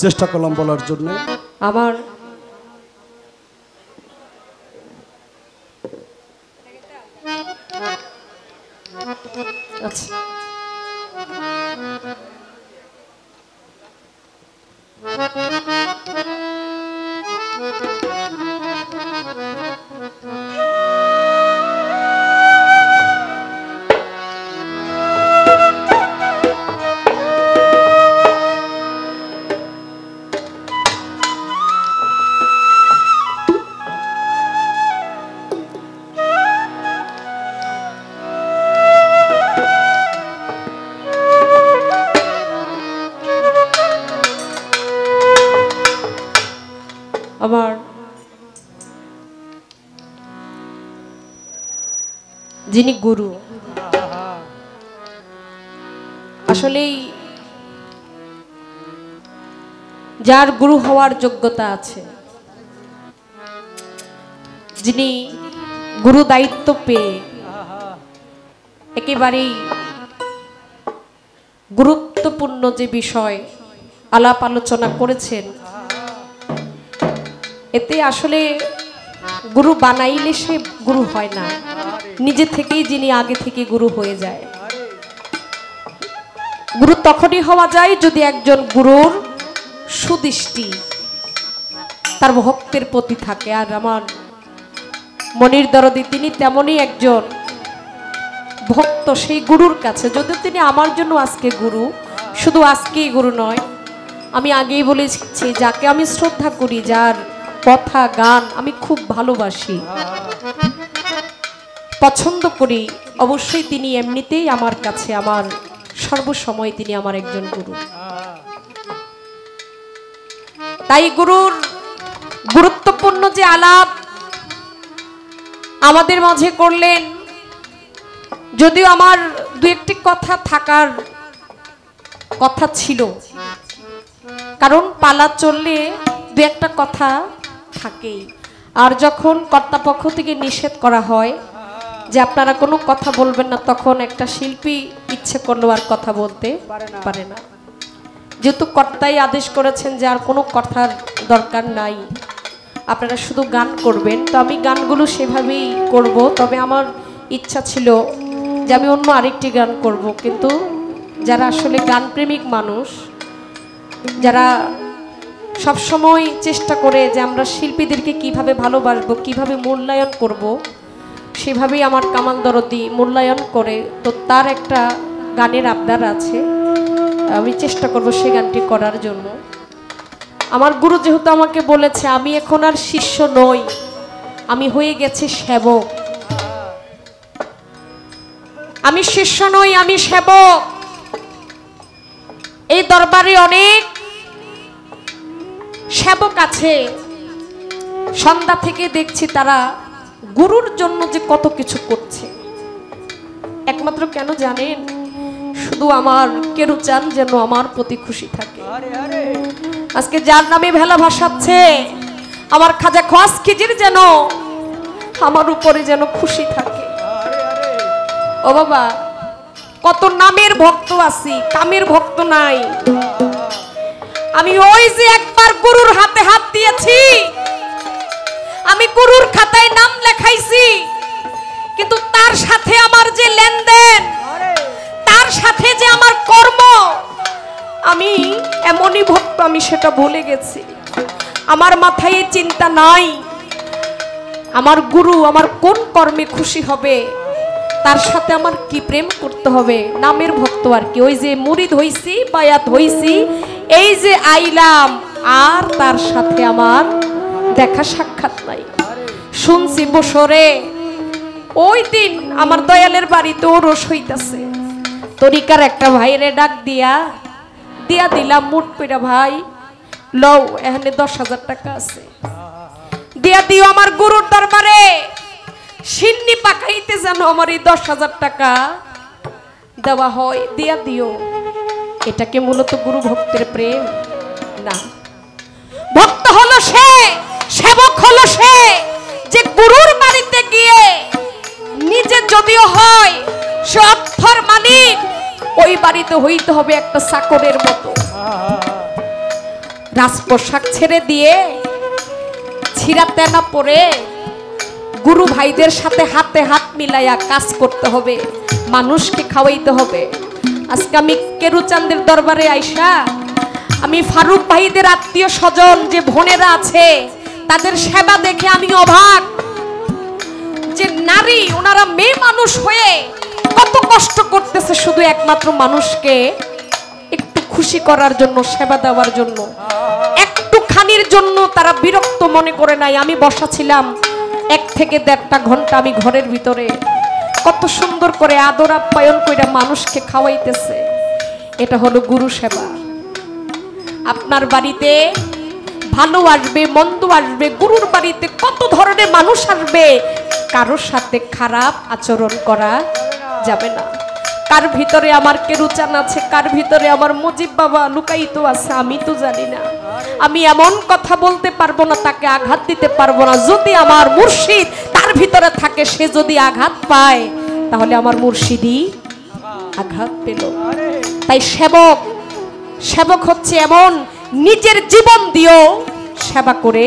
B: চেষ্টা করলাম বলার জন্য।
A: আমার আচ্ছা আমার যিনি গুরু, আসলেই যার গুরু হওয়ার যোগ্যতা আছে, যিনি গুরু দায়িত্ব পেয়ে একেবারেই গুরুত্বপূর্ণ যে বিষয় আলাপ আলোচনা করেছেন, এতে আসলে গুরু বানাইলে সে গুরু হয় না, নিজে থেকেই যিনি আগে থেকে গুরু হয়ে যায়। গুরু তখনই হওয়া যায় যদি একজন গুরুর সুদৃষ্টি তার ভক্তের প্রতি থাকে। আর আমার মনির দরদি তিনি তেমনই একজন ভক্ত সেই গুরুর কাছে, যদিও তিনি আমার জন্য আজকে গুরু, শুধু আজকেই গুরু নয়, আমি আগেই বলেছি যাকে আমি শ্রদ্ধা করি, যার কথা গান আমি খুব ভালোবাসি, পছন্দ করি, অবশ্যই তিনি এমনিতেই আমার কাছে আমার সর্বসময় তিনি আমার একজন গুরু। তাই গুরুর গুরুত্বপূর্ণ যে আলাপ আমাদের মাঝে করলেন, যদিও আমার দু একটি কথা থাকার কথা ছিল, কারণ পালা চললে দু একটা কথা থাকেই। আর যখন কর্তাপক্ষ থেকে নিষেধ করা হয় যে আপনারা কোনো কথা বলবেন না, তখন একটা শিল্পী ইচ্ছে করলেও আর কথা বলতে পারে না। যেহেতু কর্তাই আদেশ করেছেন যে আর কোনো কথার দরকার নাই, আপনারা শুধু গান করবেন, তো আমি গানগুলো সেভাবেই করব। তবে আমার ইচ্ছা ছিল যে আমি অন্য আরেকটি গান করব, কিন্তু যারা আসলে গানপ্রেমিক মানুষ, যারা সবসময় চেষ্টা করে যে আমরা শিল্পীদেরকে কিভাবে ভালোবাসবো, কিভাবে মূল্যায়ন করব, সেভাবেই আমার কামাল দরদি মূল্যায়ন করে, তো তার একটা গানের আবদার আছে, আমি চেষ্টা করব সেই গানটি করার জন্য। আমার গুরু যেহেতু আমাকে বলেছে আমি এখন আর শিষ্য নই, আমি হয়ে গেছি সেবক। আমি শিষ্য নই, আমি সেবক। এই দরবারে অনেক সেবক আছে, সন্ধ্যা থেকে দেখছি তারা গুরুর জন্য যে কত কিছু করছে। একমাত্র কেন জানেন? শুধু আমার কেরু চান যেন আমার প্রতি খুশি থাকে। আজকে যার নামে ভেলা ভাসাচ্ছে আমার খাজা খোয়াস খিজির যেন আমার উপরে যেন খুশি থাকে। ও বাবা, কত নামের ভক্ত আছি, কামের ভক্ত নাই। আমি ওই যে একবার গুরুর হাতে হাত দিয়েছি, আমি গুরুর খাতায় নাম লেখাইছি, কিন্তু তার সাথে আমার যে লেনদেন, তার সাথে যে আমার কর্ম, আমি এমনই ভক্ত আমি সেটা ভুলে গেছি। আমার মাথায় চিন্তা নাই আমার গুরু আমার কোন কর্মে খুশি হবে, তার সাথে আমার কি প্রেম করতে হবে। নামের ভক্ত আর কি, ওই যে মুরিদ হইছি, বায়াত হইছি, এই যে আইলাম, আর তার সাথে আমার দেখা সাক্ষাৎ নাই। শুনছি বছরে ওই দিন আমার দয়ালের বাড়িতে ওরস হইতাছে, তরিকার একটা ভাইরে ডাক দিয়া দিলাম মুঠ পেরা, ভাই লও এখানে 10,000 টাকা আছে, দিয়া দিও আমার গুরুর দরবারে, সিন্নি পাকাইতে যেন আমার এই 10,000 টাকা দেওয়া হয়, দিয়া দিও। এটাকে মূলত গুরু ভক্তের প্রেম না। ভক্ত হলো সে, সেবক হলো সে, যে গুরুর বাড়িতে গিয়ে নিজে যদিও হয় সে অর্থর মালিক, ওই বাড়িতে হইতে হবে একটা চাকরের মতো। রাজপোশাক ছেড়ে দিয়ে ছিঁড়া তেনা পরে গুরু ভাইদের সাথে হাতে হাত মিলাইয়া কাজ করতে হবে, মানুষকে খাওয়াইতে হবে। আজকে আমি কেরুচাঁদের দরবারে আইসা আমি ফারুক ভাইদের আত্মীয় স্বজন যে বোনেরা আছে তাদের সেবা দেখে আমি অবাক, যে নারী ওনারা মেয়ে মানুষ হয়ে কত কষ্ট করতেছে শুধু একমাত্র মানুষকে একটু খুশি করার জন্য, সেবা দেওয়ার জন্য, একটু খানির জন্য তারা বিরক্ত মনে করে নাই। আমি বসা ছিলাম 1 থেকে 1.5 ঘন্টা আমি ঘরের ভিতরে, কত সুন্দর করে আদর আপ্যায়ন করে মানুষকে খাওয়াইতেছে। এটা হলো গুরু সেবা। আপনার বাড়িতে ভালো আসবে মন্দ আসবে, গুরুর বাড়িতে কত ধরনের মানুষ আসবে, কারোর সাথে খারাপ আচরণ করা যাবে না। কার ভিতরে আমার কেরুচান আছে, কার ভিতরে আমার মুজিব বাবা লুকায়িত আছে আমি তো জানি না। আমি এমন কথা বলতে পারবো না, তাকে আঘাত দিতে পারবো না। যদি আমার মুর্শিদ তার ভিতরে থাকে, সে যদি আঘাত পায় তাহলে আমার মুর্শিদই আঘাত পেল। তাই সেবক হচ্ছে এমন নিজের জীবন দিয়েও সেবা করে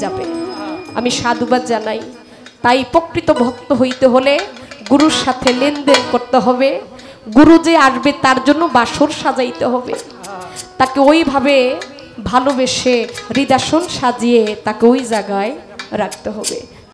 A: যাবে। আমি সাধুবাদ জানাই। তাই প্রকৃত ভক্ত হইতে হলে গুরুর সাথে লেনদেন করতে হবে। গুরু যে আসবে তার জন্য বাসর সাজাইতে হবে, তাকে ওইভাবে ভালোবেসে হৃদাসন সাজিয়ে তাকে ওই জায়গায় রাখতে হবে।